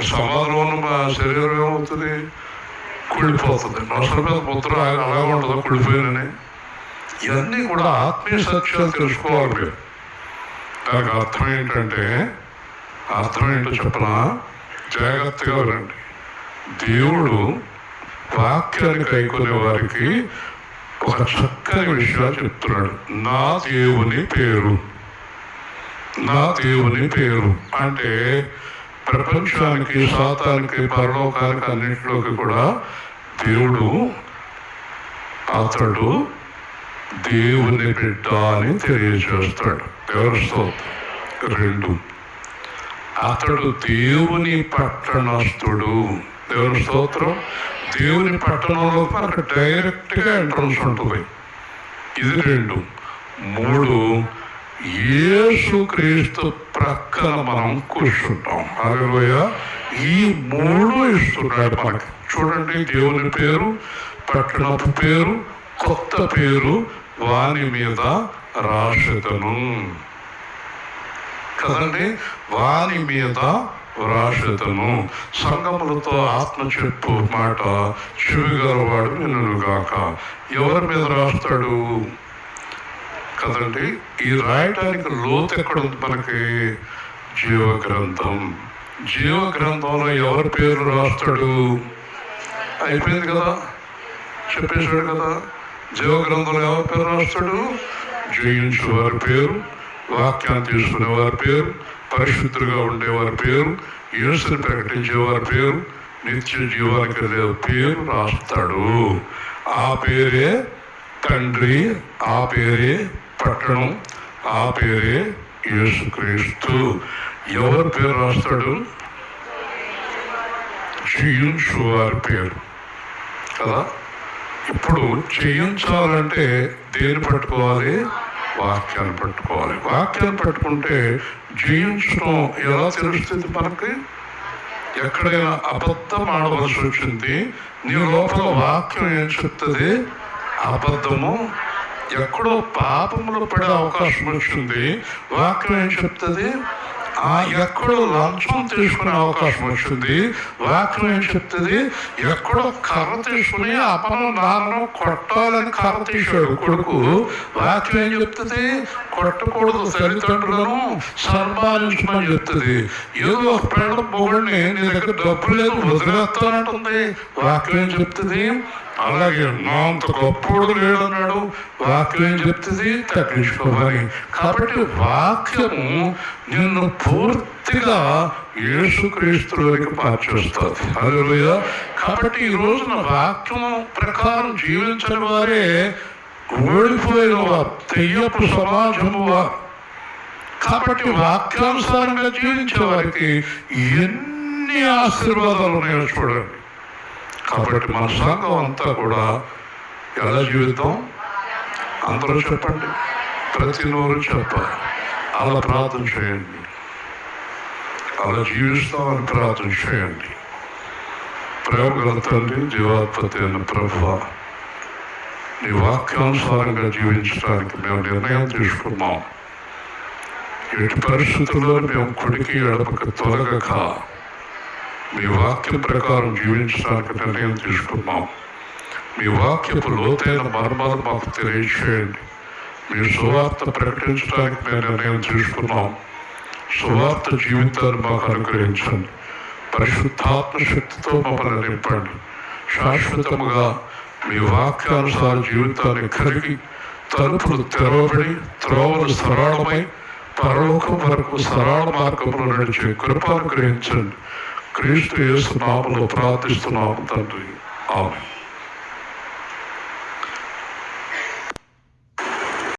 సమాధిలో ఉన్న శరీరం ఏమవుతుంది? కుళ్ళిపోతుంది. నొసల మీద పుత్ర అలా ఉండదు, కుళ్ళిపోయినని. ఇవన్నీ కూడా ఆత్మీయ సత్యాలు తెలుసుకోవాలి మీరు. దానికి అర్థం ఏంటంటే, అర్థం ఏంటో చెప్పనా? జాగ్రత్తగా రండి. దేవుడు వాక్యాన్ని కైకొనే వారికి ఒక చక్కని విషయాలు చెప్తున్నాడు. నా దేవుని పేరు, నా దేవుని పేరు అంటే ప్రపంచానికి, సాతానికి, పరలోకానికి, అన్నింటిలోకి కూడా దేవుడు, అతడు దేవుని బిడ్డ అని తెలియజేస్తాడు. దేవుని స్తోత్రం. 2, అతడు దేవుని పట్టణస్థుడు. దేవుని స్తోత్రం. దేవుని పట్టణంలో మనకు డైరెక్ట్గా ఎంట్రన్స్ ఉంటుంది. ఇది 2. 3, యేసుక్రీస్తు ప్రక్కన మనం కూర్చుంటాం. హల్లెలూయా. ఈ 3 ఇస్తున్నాడు మనకి. చూడండి, దేవుని పేరు, పట్టణపు పేరు, కొత్త పేరు వాని మీద రాసెదను కదండి. వాని మీద వ్రాసెదను. సంగములతో ఆత్మ చెప్పు మాట చెవిగలవాడు వినుగాక. ఎవరి మీద రాస్తాడు కదండి? ఈ రాయటానికి లోతు ఎక్కడుంది మనకి? జీవగ్రంథం. జీవగ్రంథంలో ఎవరి పేరు రాస్తాడు? అయిపోయింది కదా, చెప్పేశాడు కదా. జీవగ్రంథంలో ఎవరి పేరు రాస్తాడు? జయించు వారి పేరు, వాక్యాన్ని తీసుకునే వారి పేరు, పరిశుద్ధులుగా ఉండేవారి పేరు, యేసుని ప్రకటించేవారి పేరు, నిత్య జీవానికి వెళ్ళే పేరు రాస్తాడు. ఆ పేరే తండ్రి, ఆ పేరే పట్టణం, ఆ పేరే యేసుక్రీస్తు. ఎవరి పేరు రాస్తాడు? జయించు వారి పేరు కదా. ఇప్పుడు చేయించాలంటే దేన్ని పట్టుకోవాలి? వాక్యాన్ని పట్టుకోవాలి. వాక్యాన్ని పట్టుకుంటే జయించడం ఎలా తెలుస్తుంది మనకి? ఎక్కడైనా అబద్ధం ఆడవలసి వచ్చింది, నీ లోపల వాక్యం ఏం చెప్తుంది? అబద్ధము. ఎక్కడో పాపములో పడే అవకాశం వచ్చింది, వాక్యం ఏం చెప్తుంది? ఎక్కడో లంచం తీసుకునే అవకాశం వచ్చింది, వాక్యం ఏం చెప్తుంది? ఎక్కడో కర్ర తీసుకుని అమ్మను నాన్నను కొట్టాలని కర్ర తీశాడు కొడుకు, వాక్యం ఏం చెప్తుంది? కొట్టకూడదు, తల్లిదండ్రులను సన్మానించమని చెప్తుంది. ఏదో ఒక పేడ మొగుడిని నీ దగ్గర డబ్బు లేదు వదిలేస్తానంటుంది, వాక్యం ఏం చెప్తుంది? అలాగే నా అంత గొప్పడు లేడన్నాడు, వాక్యం ఏం చెప్తుంది? తగ్గించుకోమని. కాబట్టి వాక్యము నిన్ను పూర్తిగా యేసుక్రీస్తులోకి మార్చేస్తుంది. హల్లెలూయా. కాబట్టి ఈ రోజున వాక్యం ప్రకారం జీవించని వారే ఓడిపోయిన వారు, తెయ్యపు సమాజము వారు. కాబట్టి వాక్యానుసారంగా జీవించే వారికి ఎన్ని ఆశీర్వాదాలు ఉన్నాయో చూడండి. కాబట్టి మన సంఘం అంతా కూడా ఎలా జీవితం? అందరూ చెప్పండి, ప్రతి నోరు చెప్పాలి. అలా ప్రార్థన చేయండి, అలా జీవిస్తామని ప్రార్థన చేయండి. ప్రేమ గల తండ్రి, జీవాధిపతి అయిన ప్రభువా, నీ వాక్యానుసారంగా జీవించడానికి మేము నిర్ణయం తీసుకున్నాం. ఎట్టి పరిస్థితుల్లో మేము కుడికి ఎడపకి తొలగక మీ వాక్యం ప్రకారం జీవించడానికి నిర్ణయం తీసుకున్నాం. మీ వాక్యపు లోతైన మర్మాలు మాకు తెలియచేయండి. మీ సువార్త ప్రకటించడానికి మేము నిర్ణయం తీసుకున్నాం. సువార్త జీవితాన్ని మాకు అనుగ్రహించండి. పరిశుద్ధాత్మ శక్తితో మమ్మల్ని నింపండి. శాశ్వతముగా మీ వాక్యానుసార జీవితాన్ని కలిగి తలుపులు తెరవబడి త్రోవలు సరళమై పరలోకం వరకు సరళ మార్గంలో నడిచే కృప అనుగ్రహించండి. క్రీస్తు యేసు నామములో ప్రార్థిస్తున్నాము తండ్రి. ఆమేన్.